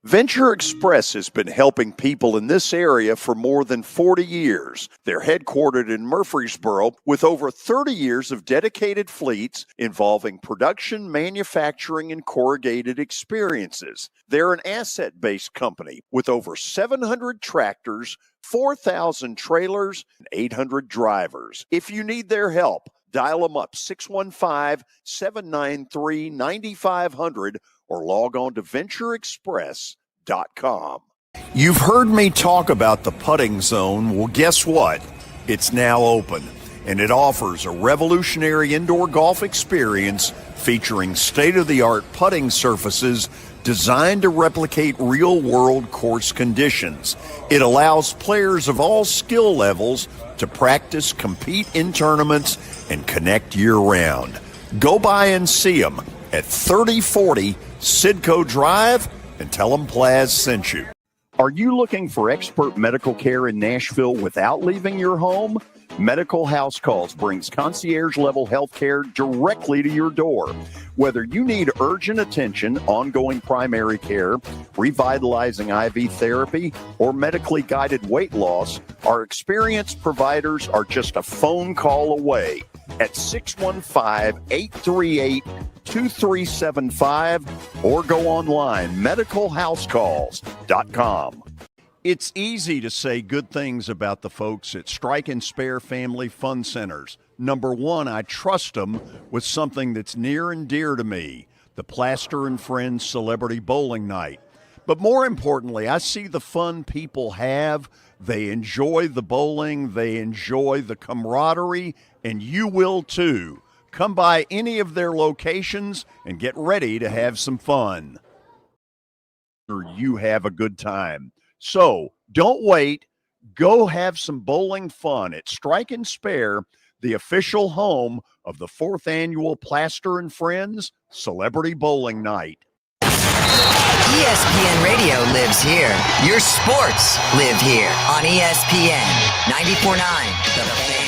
Venture Express has been helping people in this area for more than 40 years. They're headquartered in Murfreesboro with over 30 years of dedicated fleets involving production, manufacturing, and corrugated experiences. They're an asset-based company with over 700 tractors, 4,000 trailers, and 800 drivers. If you need their help, dial them up 615-793-9500 or log on to ventureexpress.com. You've heard me talk about the putting zone. Well, guess what? It's now open, and it offers a revolutionary indoor golf experience featuring state-of-the-art putting surfaces designed to replicate real-world course conditions. It allows players of all skill levels to practice, compete in tournaments, and connect year-round. Go by and see them at 3040 Sidco Drive and tell them Plaz sent you. Are you looking for expert medical care in Nashville without leaving your home? Medical House Calls brings concierge-level health care directly to your door. Whether you need urgent attention, ongoing primary care, revitalizing IV therapy, or medically guided weight loss, our experienced providers are just a phone call away at 615-838-2375 or go online, medicalhousecalls.com. It's easy to say good things about the folks at Strike and Spare Family Fun Centers. Number one, I trust them with something that's near and dear to me, the Plaster and Friends Celebrity Bowling Night. But more importantly, I see the fun people have. They enjoy the bowling, they enjoy the camaraderie, and you will too. Come by any of their locations and get ready to have some fun. You have a good time. So don't wait. Go have some bowling fun at Strike and Spare, the official home of the 4th annual Plaster and Friends Celebrity Bowling Night. ESPN Radio lives here. Your sports live here on ESPN 94.9 The Fan.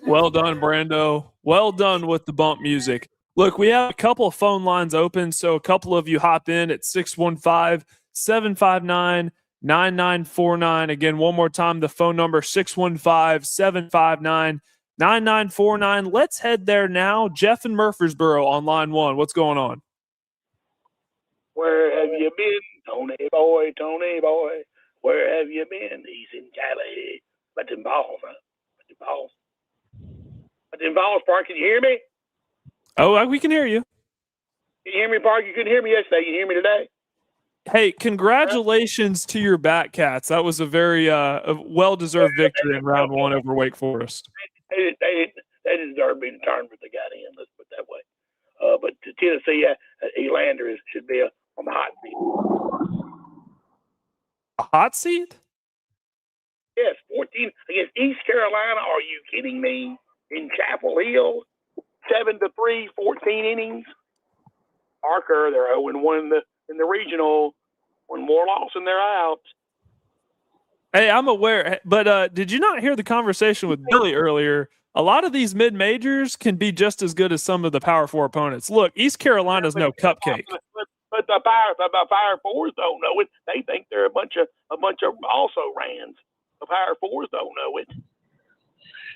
Well done, Brando. Well done with the bump music. Look, we have a couple of phone lines open, so a couple of you hop in at 615-759-9949. Again, one more time, the phone number, 615-759-9949. Let's head there now. Jeff in Murfreesboro on line one. What's going on? Where have you been, Tony boy, Tony boy? Where have you been? He's in Cali. But in balls, Park, can you hear me? Oh, we can hear you. Can you hear me, Park? You couldn't hear me yesterday. You hear me today? Hey, congratulations to your Batcats. That was a very well-deserved victory in round one over Wake Forest. They deserve being the tournament they got in. Let's put it that way. But to Tennessee, Elander should be on the hot seat. A hot seat? Yes, 14 against East Carolina. Are you kidding me? In Chapel Hill, 7-3, 14 innings. Parker, they're 0-1 in the regional. One more loss and they're out. Hey, I'm aware, but did you not hear the conversation with Billy earlier? A lot of these mid-majors can be just as good as some of the Power 4 opponents. Look, East Carolina's no cupcake. But the Power Fours don't know it. They think they're a bunch of also rans. The Power Fours don't know it.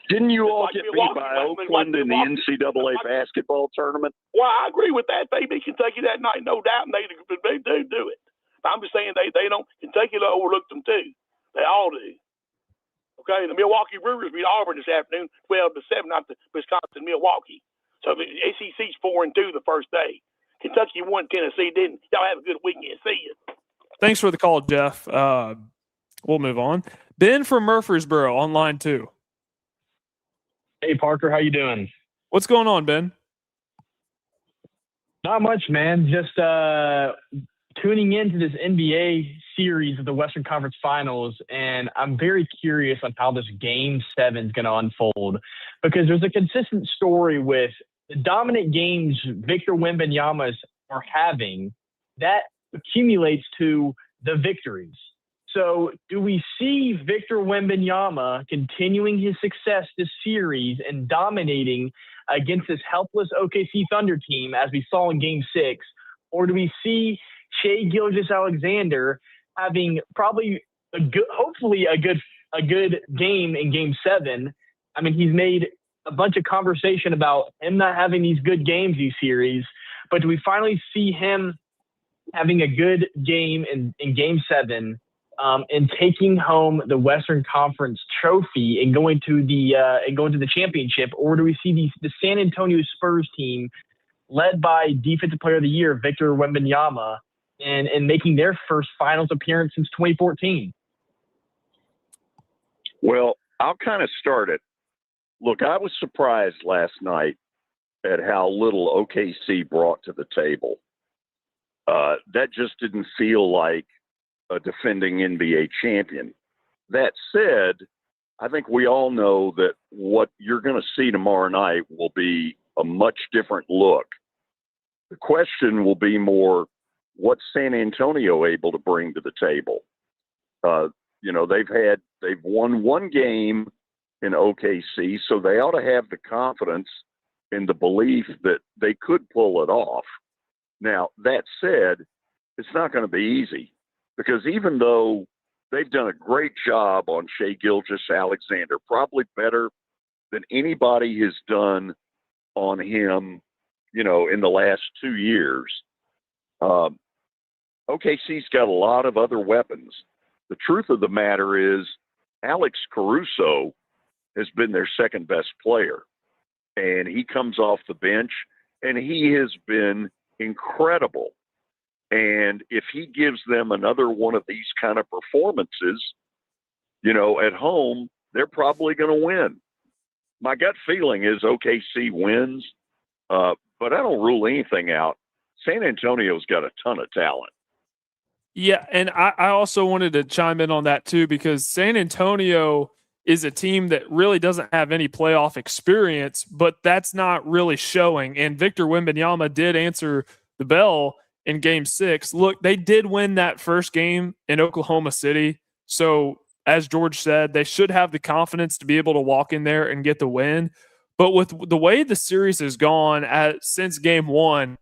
Didn't you all get beat by Oakland in the NCAA basketball tournament? Well, I agree with that. They beat Kentucky that night, no doubt, and they do it. I'm just saying they don't. Kentucky overlooked them too. They all do. Okay, the Milwaukee Brewers beat Auburn this afternoon, 12-7, not the Wisconsin Milwaukee. So the SEC's 4-2 the first day. Kentucky won, Tennessee didn't. Y'all have a good weekend. See you. Thanks for the call, Jeff. We'll move on. Ben from Murfreesboro on line 2. Hey, Parker, how you doing? What's going on, Ben? Not much, man. Just tuning into this NBA series of the Western Conference Finals, and I'm very curious on how this Game 7 is going to unfold because there's a consistent story with the dominant games Victor Wembanyama's are having that accumulates to the victories. So do we see Victor Wembanyama continuing his success this series and dominating against this helpless OKC Thunder team as we saw in Game 6? Or do we see Shai Gilgeous-Alexander having probably hopefully a good game in Game 7? I mean, he's made a bunch of conversation about him not having these good games these series, but do we finally see him having a good game in Game 7 and taking home the Western Conference trophy and going to the championship? Or do we see the San Antonio Spurs team led by Defensive Player of the Year Victor Wembanyama and making their first finals appearance since 2014? Well, I'll kind of start it. Look, I was surprised last night at how little OKC brought to the table. That just didn't feel like a defending NBA champion. That said, I think we all know that what you're going to see tomorrow night will be a much different look. The question will be more, what's San Antonio able to bring to the table? They've won one game in OKC, so they ought to have the confidence and the belief that they could pull it off. Now, that said, it's not going to be easy, because even though they've done a great job on Shai Gilgeous-Alexander, probably better than anybody has done on him, in the last 2 years, OKC's got a lot of other weapons. The truth of the matter is Alex Caruso has been their second best player, and he comes off the bench, and he has been incredible. And if he gives them another one of these kind of performances, at home, they're probably going to win. My gut feeling is OKC wins, but I don't rule anything out. San Antonio's got a ton of talent. Yeah, and I also wanted to chime in on that too, because San Antonio is a team that really doesn't have any playoff experience, but that's not really showing. And Victor Wembanyama did answer the bell in Game 6. Look, they did win that first game in Oklahoma City. So, as George said, they should have the confidence to be able to walk in there and get the win. But with the way the series has gone since Game 1,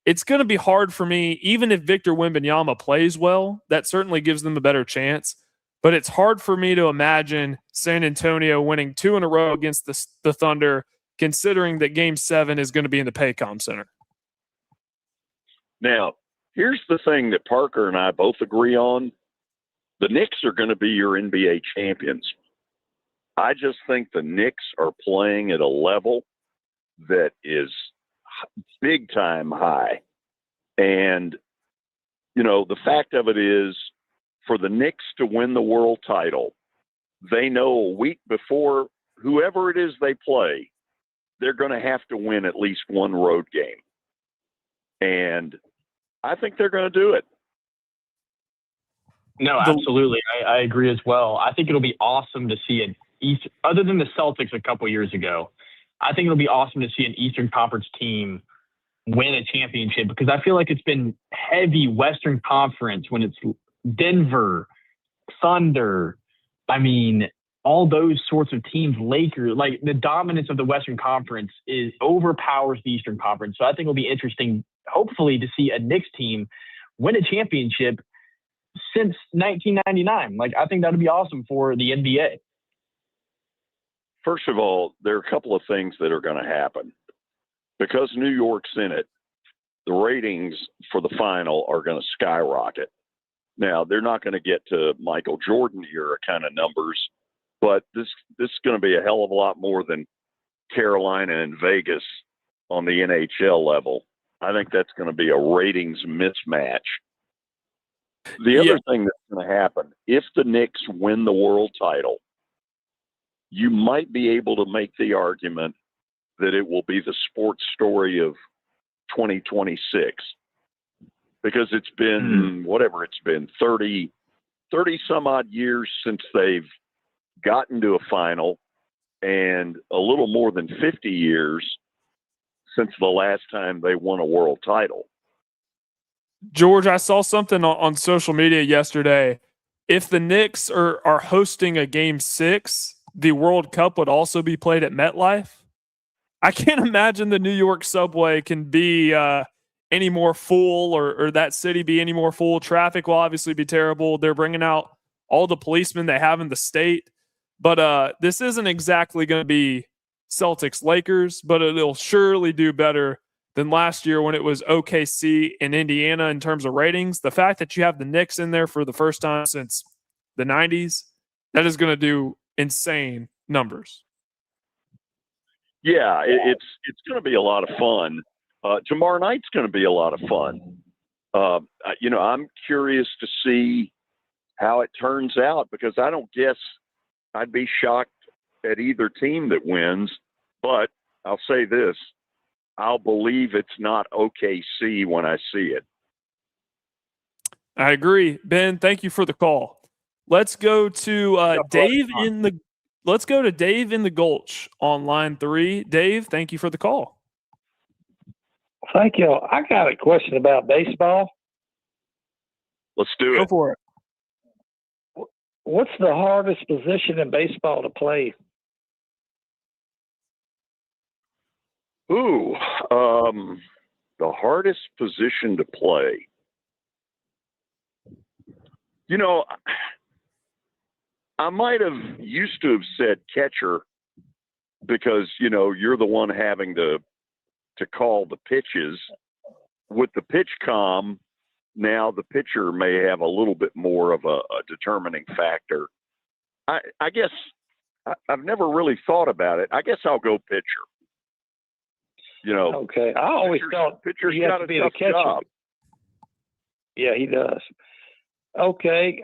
it's going to be hard for me, even if Victor Wembanyama plays well, that certainly gives them a better chance. But it's hard for me to imagine San Antonio winning 2 in a row against the Thunder, considering that Game 7 is going to be in the Paycom Center. Now, here's the thing that Parker and I both agree on. The Knicks are going to be your NBA champions. I just think the Knicks are playing at a level that is big time high. And, the fact of it is, for the Knicks to win the world title, they know a week before whoever it is they play, they're going to have to win at least one road game. And I think they're going to do it. No, absolutely. I agree as well. I think it'll be awesome to see an East, other than the Celtics a couple years ago, I think it'll be awesome to see an Eastern Conference team win a championship, because I feel like it's been heavy Western Conference when it's Denver, Thunder, all those sorts of teams, Lakers, like the dominance of the Western Conference overpowers the Eastern Conference. So I think it'll be interesting, hopefully, to see a Knicks team win a championship since 1999. I think that would be awesome for the NBA. First of all, there are a couple of things that are going to happen. Because New York's in it, the ratings for the final are going to skyrocket. Now, they're not going to get to Michael Jordan era kind of numbers, but this is going to be a hell of a lot more than Carolina and Vegas on the NHL level. I think that's going to be a ratings mismatch. The other thing that's going to happen, if the Knicks win the world title, you might be able to make the argument that it will be the sports story of 2026, because it's been, 30 some odd years since they've gotten to a final, and a little more than 50 years since the last time they won a world title. George, I saw something on social media yesterday if the Knicks are hosting a Game 6, the World Cup would also be played at MetLife. I can't imagine the New York subway can be any more full or that city be any more full. Traffic will obviously be terrible. They're bringing out all the policemen they have in the state. But this isn't exactly going to be Celtics-Lakers, but it'll surely do better than last year when it was OKC and Indiana in terms of ratings. The fact that you have the Knicks in there for the first time since the 90s, that is going to do insane numbers. Yeah, it's going to be a lot of fun. Tomorrow night's going to be a lot of fun. I'm curious to see how it turns out because I don't guess I'd be shocked at either team that wins. But I'll say this. I'll believe it's not OKC when I see it. I agree. Ben, thank you for the call. Let's go to Dave in the Gulch on line 3. Dave, thank you for the call. Thank you. I got a question about baseball. Let's do it. Go for it. What's the hardest position in baseball to play? Ooh, the hardest position to play. I might have used to have said catcher because, you're the one having to call the pitches. With the pitch comm, now the pitcher may have a little bit more of a determining factor. I guess I've never really thought about it. I guess I'll go pitcher. Okay. I always thought pitcher's he got has to a be tough the catcher. job. Yeah, he does. Okay.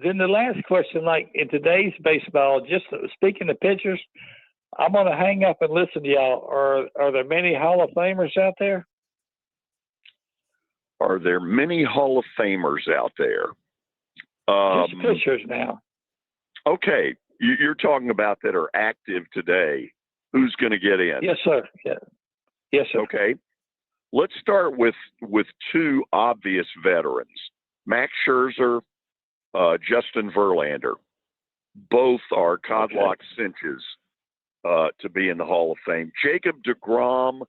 Then the last question, like in today's baseball, just speaking of pitchers, I'm going to hang up and listen to y'all. Are there many Hall of Famers out there? Are there many Hall of Famers out there? Just pitchers now. Okay. You're talking about that are active today. Who's going to get in? Yes, sir. Yeah. Yes, sir. Okay. Let's start with two obvious veterans, Max Scherzer, Justin Verlander. Both are Codlock cinches to be in the Hall of Fame. Jacob deGrom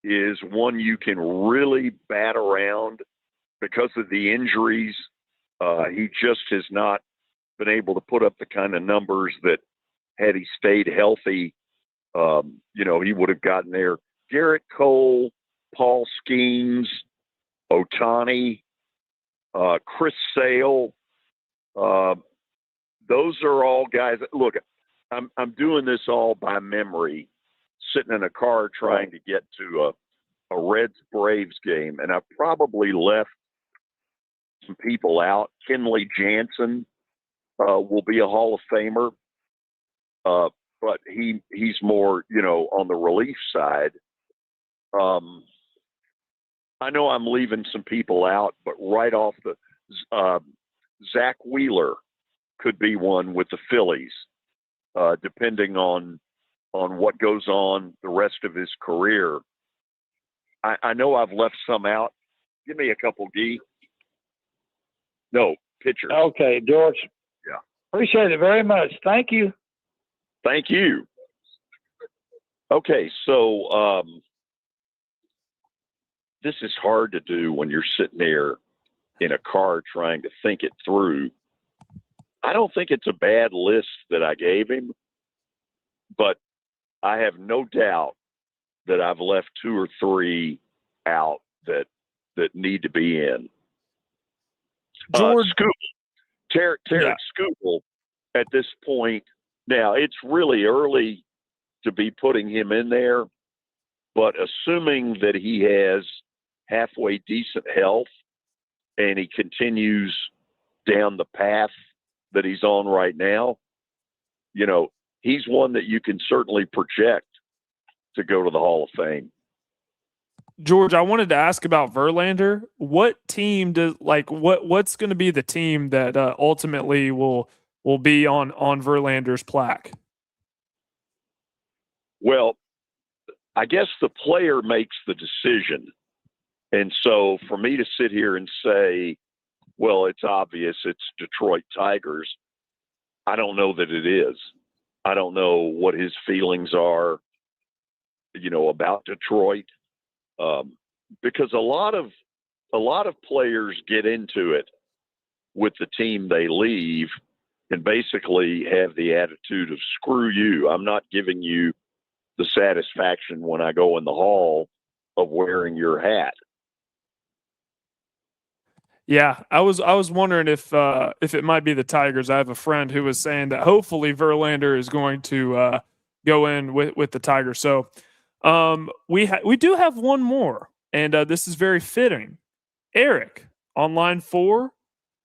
is one you can really bat around because of the injuries. He just has not been able to put up the kind of numbers that had he stayed healthy, he would have gotten there. Garrett Cole, Paul Skeens, Ohtani, Chris Sale. Those are all guys. Look, I'm doing this all by memory, sitting in a car trying to get to a Reds-Braves game, and I probably left some people out. Kenley Jansen will be a Hall of Famer, but he's more, on the relief side. I know I'm leaving some people out, but right off the Zach Wheeler could be one with the Phillies, depending on what goes on the rest of his career. I know I've left some out. Give me a couple, Guy. No, pitchers. Okay, George. Yeah. Appreciate it very much. Thank you. Thank you. Okay, so this is hard to do when you're sitting there in a car trying to think it through. I don't think it's a bad list that I gave him, but I have no doubt that I've left 2 or 3 out that need to be in. George, Derrick Scoobel at this point. Now, it's really early to be putting him in there, but assuming that he has halfway decent health and he continues down the path that he's on right now, he's one that you can certainly project to go to the Hall of Fame. George, I wanted to ask about Verlander. What team what's going to be the team that ultimately will be on Verlander's plaque? Well, I guess the player makes the decision. And so for me to sit here and say well, it's obvious it's Detroit Tigers. I don't know that it is. I don't know what his feelings are, about Detroit, because a lot of players get into it with the team they leave and basically have the attitude of screw you. I'm not giving you the satisfaction when I go in the hall of wearing your hat. Yeah, I was wondering if it might be the Tigers. I have a friend who was saying that hopefully Verlander is going to go in with the Tigers. So we do have one more, and this is very fitting. Eric on line 4.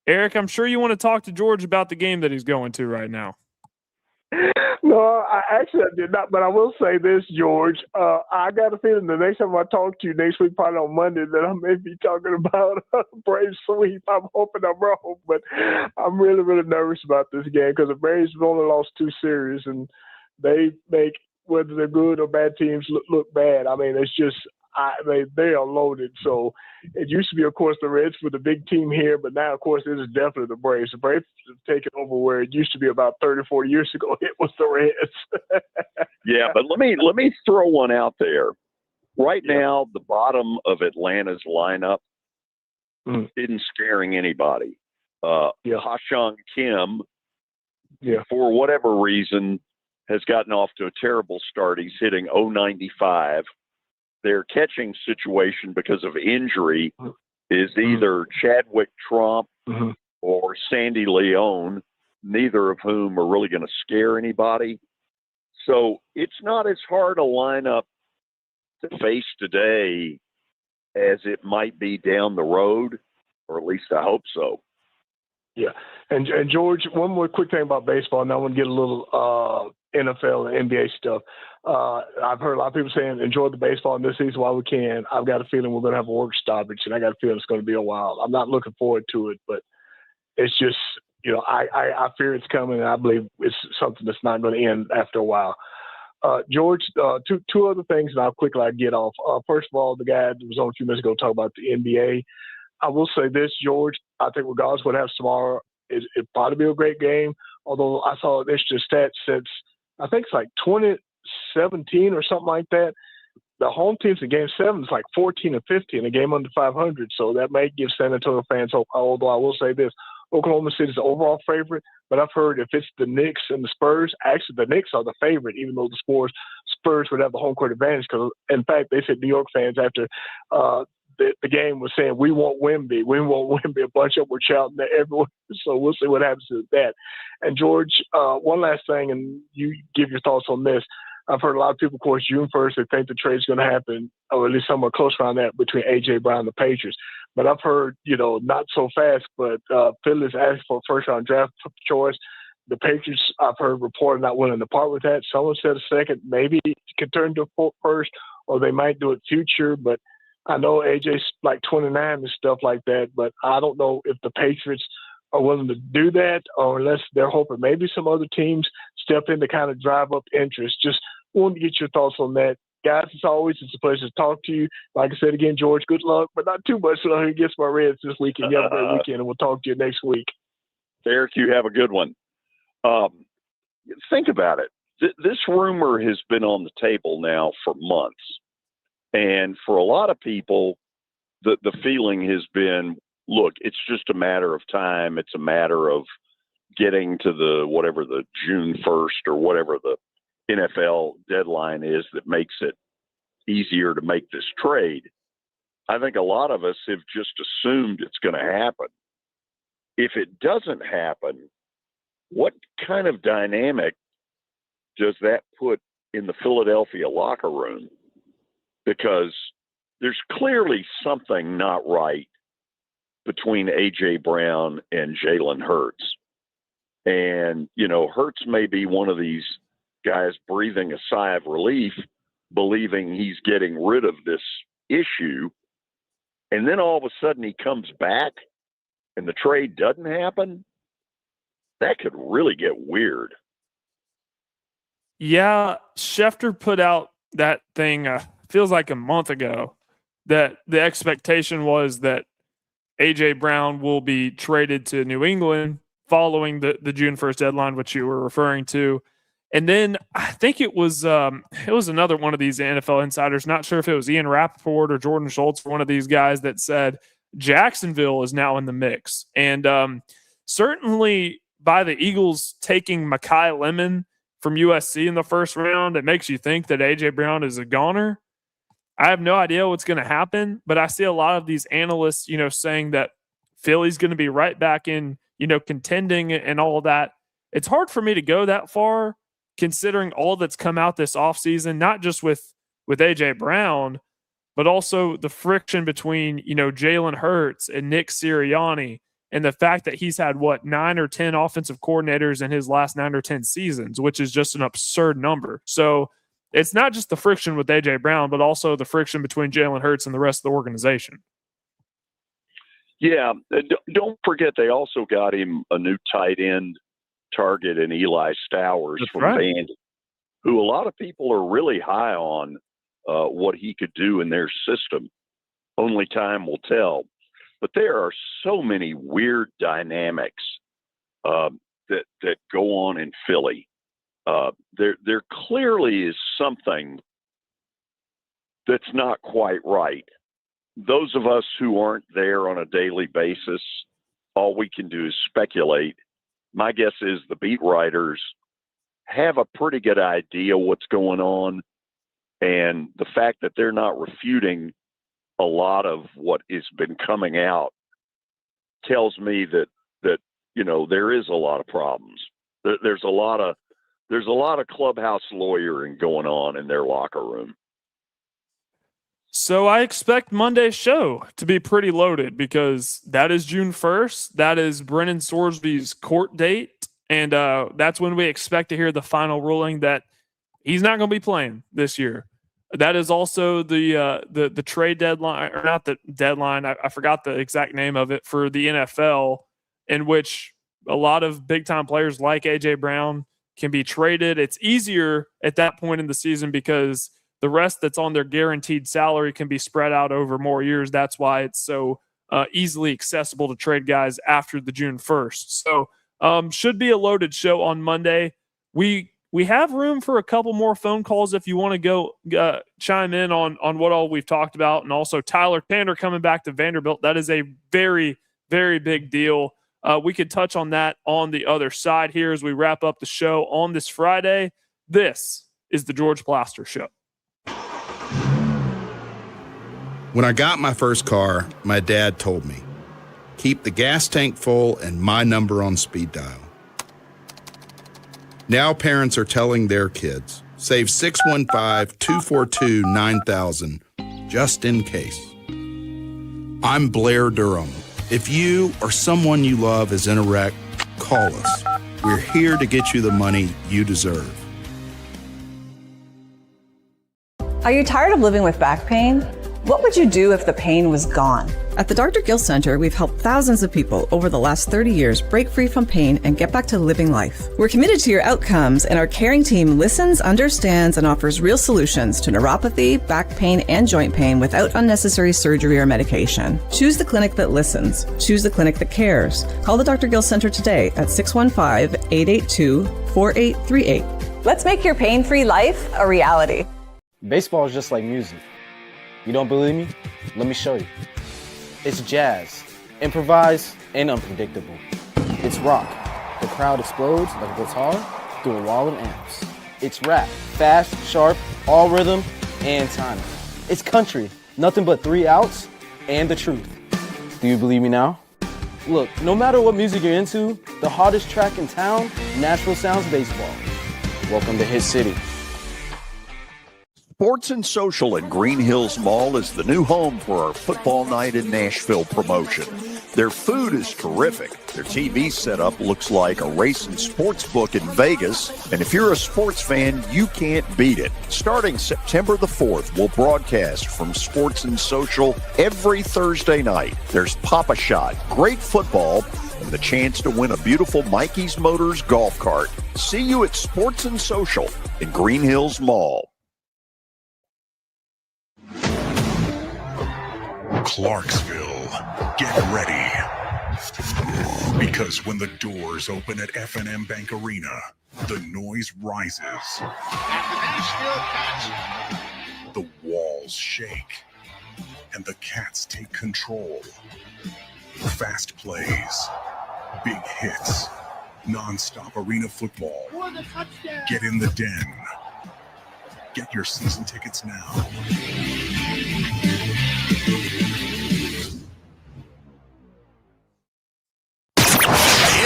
Eric, I'm sure you want to talk to George about the game that he's going to right now. No, I did not, but I will say this, George. I got a feeling the next time I talk to you next week, probably on Monday, that I may be talking about a Braves sweep. I'm hoping I'm wrong, but I'm really, really nervous about this game because the Braves have only lost 2 series, and they make whether they're good or bad teams look bad. I mean, it's just they are loaded. So it used to be, of course, the Reds were the big team here, but now, of course, it is definitely the Braves. The Braves have taken over where it used to be about 30, 40 years ago. It was the Reds. Yeah, but let me throw one out there. Right now, the bottom of Atlanta's lineup isn't scaring anybody. Ha-Seong Kim, for whatever reason, has gotten off to a terrible start. He's hitting .095. Their catching situation because of injury is either Chadwick Trump or Sandy Leone, neither of whom are really going to scare anybody. So it's not as hard a lineup to face today as it might be down the road, or at least I hope so. Yeah. And George, one more quick thing about baseball, and I want to get a little NFL and NBA stuff. I've heard a lot of people saying enjoy the baseball in this season while we can. I've got a feeling we're going to have a work stoppage, and I got a feeling it's going to be a while. I'm not looking forward to it, but it's just, I fear it's coming, and I believe it's something that's not going to end after a while. George, two other things, and I'll quickly get off. First of all, the guy that was on a few minutes ago talking about the NBA. I will say this, George. I think regardless of what happens tomorrow, it'll probably be a great game. Although I saw this just stats since I think it's like 2017 or something like that. The home teams in Game 7 is like 14 and 15, a game under 500. So that may give San Antonio fans hope. Although I will say this, Oklahoma City is the overall favorite, but I've heard if it's the Knicks and the Spurs, actually the Knicks are the favorite, even though the Spurs would have the home court advantage. Because in fact, they said New York fans after the game was saying, we want Wemby. A bunch of them were shouting that everywhere. So we'll see what happens with that. And George, one last thing, and you give your thoughts on this. I've heard a lot of people, of course, June 1st, they think the trade's going to happen, or at least somewhere close around that, between A.J. Brown and the Patriots. But I've heard, not so fast, but Philly's asked for a first-round draft choice. The Patriots, I've heard reported not willing to part with that. Someone said a second, maybe it could turn to a first, or they might do it future. But I know A.J.'s like 29 and stuff like that, but I don't know if the Patriots are willing to do that, or unless they're hoping maybe some other teams step in to kind of drive up interest. Just wanted to get your thoughts on that. Guys, as always, it's a pleasure to talk to you. Like I said again, George, good luck, but not too much luck against my Reds this weekend. You have a great weekend, and we'll talk to you next week. Derrick, you have a good one. Think about it. This rumor has been on the table now for months. And for a lot of people, the feeling has been, look, it's just a matter of time. It's a matter of getting to the June 1st or whatever the NFL deadline is that makes it easier to make this trade. I think a lot of us have just assumed it's going to happen. If it doesn't happen, what kind of dynamic does that put in the Philadelphia locker room? Because there's clearly something not right between A.J. Brown and Jalen Hurts. And, Hurts may be one of these guys breathing a sigh of relief, believing he's getting rid of this issue. And then all of a sudden he comes back and the trade doesn't happen. That could really get weird. Yeah, Schefter put out that thing, feels like a month ago, that the expectation was that A.J. Brown will be traded to New England following the June 1st deadline, which you were referring to. And then I think it was another one of these NFL insiders, not sure if it was Ian Rappaport or Jordan Schultz, one of these guys that said Jacksonville is now in the mix. And certainly by the Eagles taking Mekhi Lemon from USC in the first round, it makes you think that A.J. Brown is a goner. I have no idea what's going to happen, but I see a lot of these analysts, saying that Philly's going to be right back in, contending and all of that. It's hard for me to go that far considering all that's come out this offseason, not just with A.J. Brown, but also the friction between, Jalen Hurts and Nick Sirianni, and the fact that he's had, 9 or 10 offensive coordinators in his last 9 or 10 seasons, which is just an absurd number. So it's not just the friction with A.J. Brown, but also the friction between Jalen Hurts and the rest of the organization. Yeah, don't forget they also got him a new tight end target in Eli Stowers from Vandy, who a lot of people are really high on what he could do in their system. Only time will tell. But there are so many weird dynamics that go on in Philly. There clearly is something that's not quite right. Those of us who aren't there on a daily basis, all we can do is speculate. My guess is the beat writers have a pretty good idea what's going on, and the fact that they're not refuting a lot of what has been coming out tells me that there is a lot of problems. There's a lot of clubhouse lawyering going on in their locker room. So I expect Monday's show to be pretty loaded because that is June 1st. That is Brennan Sorsby's court date. And that's when we expect to hear the final ruling that he's not going to be playing this year. That is also the trade deadline, or not the deadline. I forgot the exact name of it, for the NFL, in which a lot of big-time players like A.J. Brown can be traded. It's easier at that point in the season because the rest that's on their guaranteed salary can be spread out over more years. That's why it's so easily accessible to trade guys after the June 1st. So should be a loaded show on Monday. We have room for a couple more phone calls if you want to go chime in on what all we've talked about. And also Tyler Tanner coming back to Vanderbilt. That is a very, very big deal. We could touch on that on the other side here as we wrap up the show on this Friday. This is the George Plaster Show. When I got my first car, my dad told me, keep the gas tank full and my number on speed dial. Now parents are telling their kids, save 615-242-9000 just in case. I'm Blair Durham. If you or someone you love is in a wreck, call us. We're here to get you the money you deserve. Are you tired of living with back pain? What would you do if the pain was gone? At the Dr. Gill Center, we've helped thousands of people over the last 30 years break free from pain and get back to living life. We're committed to your outcomes, and our caring team listens, understands, and offers real solutions to neuropathy, back pain, and joint pain without unnecessary surgery or medication. Choose the clinic that listens. Choose the clinic that cares. Call the Dr. Gill Center today at 615-882-4838. Let's make your pain-free life a reality. Baseball is just like music. You don't believe me? Let me show you. It's jazz, improvised, and unpredictable. It's rock. The crowd explodes like a guitar through a wall of amps. It's rap, fast, sharp, all rhythm, and timing. It's country, nothing but 3 outs and the truth. Do you believe me now? Look, no matter what music you're into, the hottest track in town, Nashville Sounds Baseball. Welcome to his city. Sports and Social at Green Hills Mall is the new home for our Football Night in Nashville promotion. Their food is terrific. Their TV setup looks like a racing sports book in Vegas. And if you're a sports fan, you can't beat it. Starting September the 4th, we'll broadcast from Sports and Social every Thursday night. There's Pop-A-Shot, great football, and the chance to win a beautiful Mikey's Motors golf cart. See you at Sports and Social in Green Hills Mall. Clarksville, Get ready. Because when the doors open at F&M Bank Arena, the noise rises. The walls shake. And the Cats take control. Fast plays. Big hits. Non-stop arena football. Get in the den. Get your season tickets now.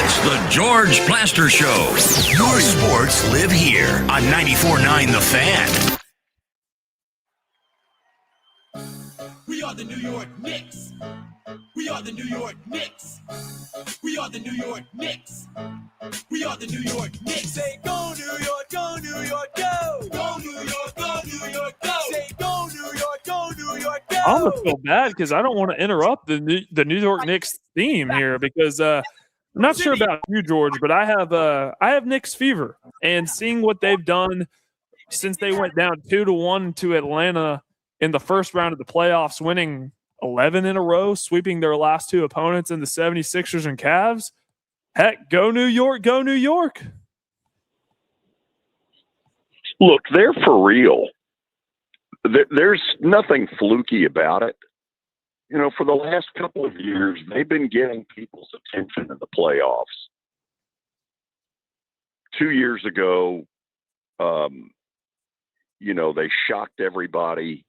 It's the George Plaster Show. Your sports live here on 94.9 The Fan. We are the New York Knicks. We are the New York Knicks. We are the New York Knicks. We are the New York Knicks. Say go New York, go New York, go. Go New York, go New York, go. Say go New York, go New York, go. I'm gonna feel bad because I don't want to interrupt the New York Knicks theme here because I'm not sure about you, George, but I have Knicks fever, and seeing what they've done since they went down 2-1 to Atlanta in the first round of the playoffs, winning 11 in a row, sweeping their last two opponents in the 76ers and Cavs. Heck, go New York, go New York. Look, they're for real. There's nothing fluky about it. You know, for the last couple of years, they've been getting people's attention in the playoffs. 2 years ago, you know, they shocked everybody,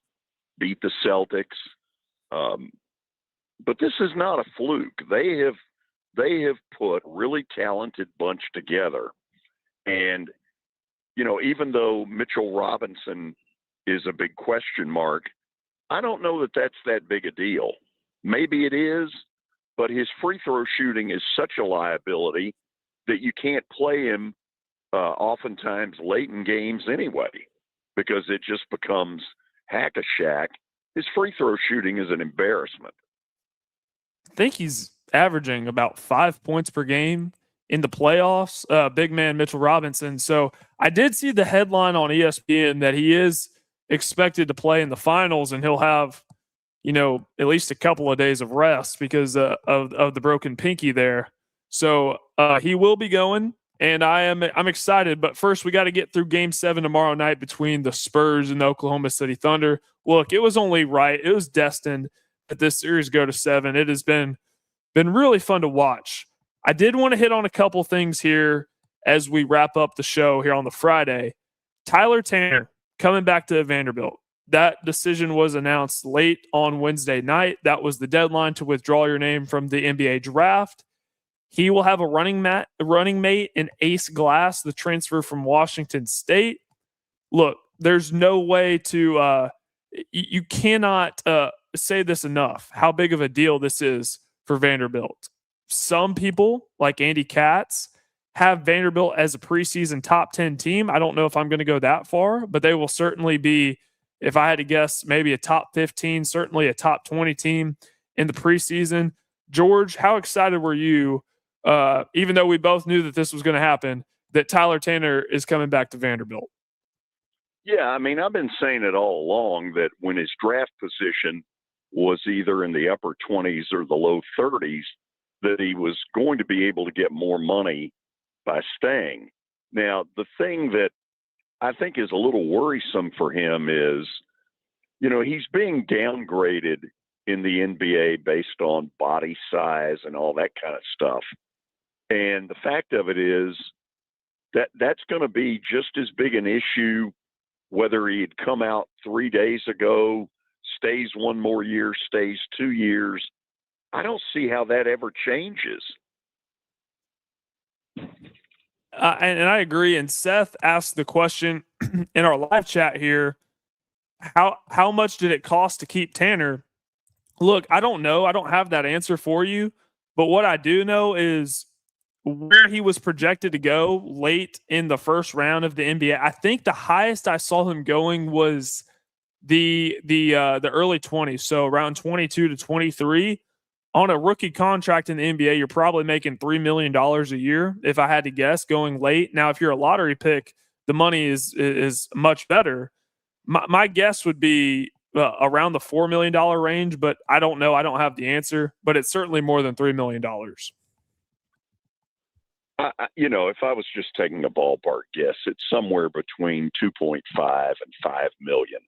beat the Celtics. But this is not a fluke. They have put really talented bunch together. And, you know, even though Mitchell Robinson is a big question mark, I don't know that that's that big a deal. Maybe it is, but his free throw shooting is such a liability that you can't play him oftentimes late in games anyway, because it just becomes hack-a-shack. His free throw shooting is an embarrassment. I think he's averaging about 5 points per game in the playoffs, big man Mitchell Robinson. So I did see the headline on ESPN that he is expected to play in the finals, and he'll have, you know, at least a couple of days of rest because of the broken pinky there. So he will be going, and I'm excited. But first, we got to get through Game 7 tomorrow night between the Spurs and the Oklahoma City Thunder. Look, it was only right. It was destined that this series go to 7. It has been really fun to watch. I did want to hit on a couple things here as we wrap up the show here on the Friday. Tyler Tanner coming back to Vanderbilt. That decision was announced late on Wednesday night. That was the deadline to withdraw your name from the NBA draft. He will have a running mate in Ace Glass, the transfer from Washington State. Look, there's no way to you cannot say this enough, how big of a deal this is for Vanderbilt. Some people, like Andy Katz, have Vanderbilt as a preseason top 10 team. I don't know if I'm going to go that far, but they will certainly be, if I had to guess, maybe a top 15, certainly a top 20 team in the preseason. George, how excited were you, even though we both knew that this was going to happen, that Tyler Tanner is coming back to Vanderbilt? Yeah, I mean, I've been saying it all along that when his draft position was either in the upper 20s or the low 30s, that he was going to be able to get more money by staying. Now, the thing that I think is a little worrisome for him is, you know, he's being downgraded in the NBA based on body size and all that kind of stuff. And the fact of it is that that's going to be just as big an issue whether he had come out 3 days ago, stays one more year, stays 2 years. I don't see how that ever changes. And I agree. And Seth asked the question in our live chat here, how much did it cost to keep Tanner? Look, I don't know. I don't have that answer for you. But what I do know is where he was projected to go late in the first round of the NBA. I think the highest I saw him going was the early 20s, so around 22 to 23. On a rookie contract in the NBA, you're probably making $3 million a year, if I had to guess, going late. Now, if you're a lottery pick, the money is much better. My guess would be around the $4 million range, but I don't know. I don't have the answer, but it's certainly more than $3 million. If I was just taking a ballpark guess, it's somewhere between 2.5 and 5 million.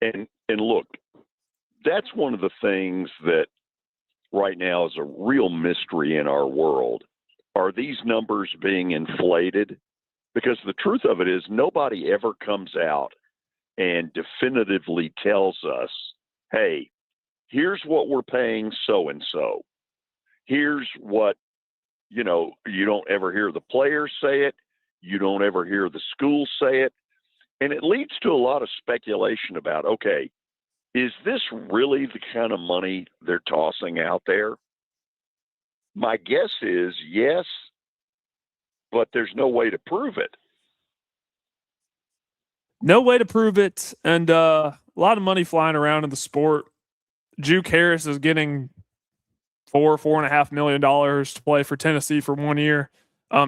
And look, that's one of the things that right now is a real mystery in our world. Are these numbers being inflated? Because the truth of it is nobody ever comes out and definitively tells us, hey, here's what we're paying so-and-so. Here's what, you don't ever hear the players say it. You don't ever hear the schools say it. And it leads to a lot of speculation about, okay, is this really the kind of money they're tossing out there? My guess is yes, but there's no way to prove it. No way to prove it. And a lot of money flying around in the sport. Juke Harris is getting $4.5 million to play for Tennessee for 1 year.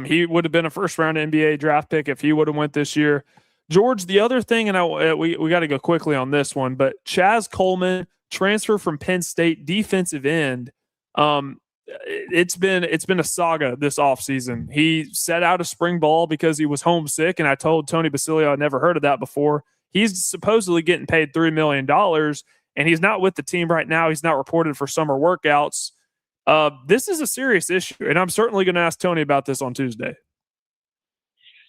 He would have been a first-round NBA draft pick if he would have went this year. George, the other thing, and we got to go quickly on this one, but Chaz Coleman, transfer from Penn State, defensive end. It's been a saga this offseason. He set out a spring ball because he was homesick, and I told Tony Basilio I'd never heard of that before. He's supposedly getting paid $3 million, and he's not with the team right now. He's not reported for summer workouts. This is a serious issue, and I'm certainly going to ask Tony about this on Tuesday.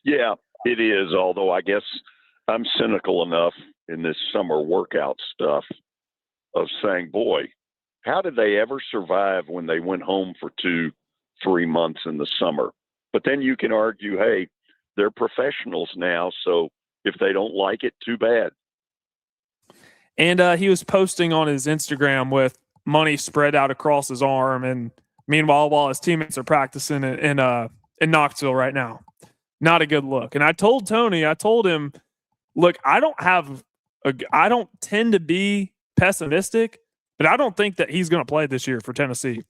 Yeah, it is, although I guess I'm cynical enough in this summer workout stuff of saying, boy, how did they ever survive when they went home for 2-3 months in the summer? But then you can argue, hey, they're professionals now, so if they don't like it, too bad. And he was posting on his Instagram with money spread out across his arm, and meanwhile, while his teammates are practicing in Knoxville right now. Not a good look. And I told Tony, him, look, I don't tend to be pessimistic, but I don't think that he's going to play this year for Tennessee.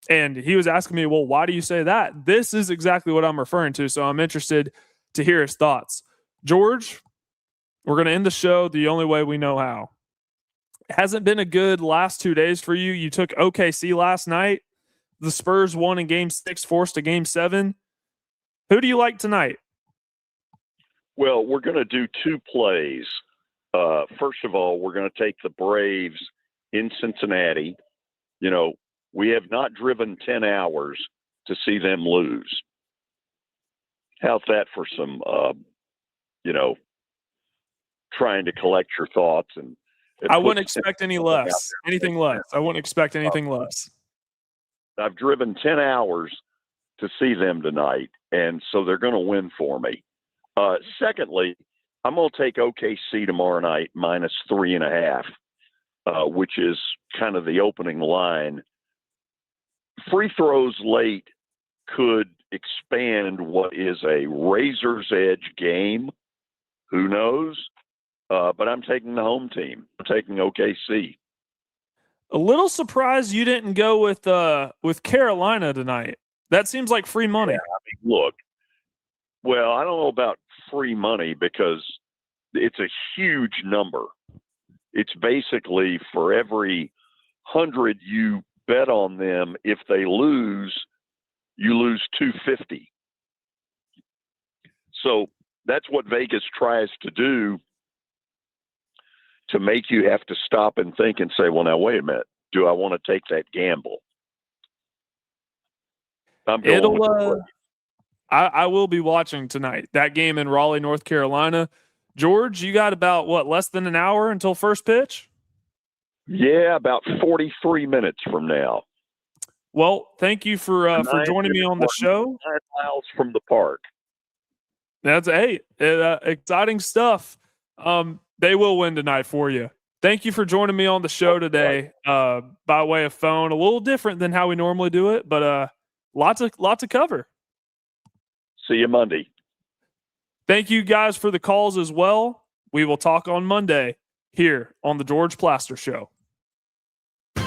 And he was asking me, well, why do you say that? This is exactly what I'm referring to. So I'm interested to hear his thoughts. George, we're going to end the show the only way we know how. It hasn't been a good last 2 days for you. You took OKC last night. The Spurs won in Game 6, forced a Game 7. Who do you like tonight? Well, we're going to do two plays. First of all, we're going to take the Braves in Cincinnati. We have not driven 10 hours to see them lose. How's that for some, trying to collect your thoughts? And I wouldn't expect anything less. I wouldn't expect anything less. I've driven 10 hours to see them tonight, and so they're going to win for me. Secondly, I'm going to take OKC tomorrow night -3.5, which is kind of the opening line. Free throws late could expand what is a razor's edge game. Who knows? But I'm taking the home team. I'm taking OKC. A little surprised you didn't go with Carolina tonight. That seems like free money. Yeah, look, well, I don't know about free money because it's a huge number. It's basically for every 100 you bet on them, if they lose, you lose 250. So that's what Vegas tries to do to make you have to stop and think and say, well, now, wait a minute. Do I want to take that gamble? I'm going I will be watching tonight, that game in Raleigh, North Carolina. George, you got about, less than an hour until first pitch? Yeah, about 43 minutes from now. Well, thank you for joining me on the show. 9 miles from the park. That's exciting stuff. They will win tonight for you. Thank you for joining me on the show today by way of phone. A little different than how we normally do it, but lots to cover. See you Monday. Thank you guys for the calls as well. We will talk on Monday here on the George Plaster Show.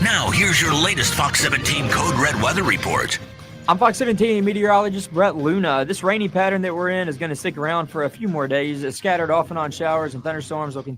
Now, here's your latest Fox 17 Code Red weather report. I'm Fox 17 meteorologist Brett Luna. This rainy pattern that we're in is going to stick around for a few more days. Scattered off and on showers and thunderstorms will continue.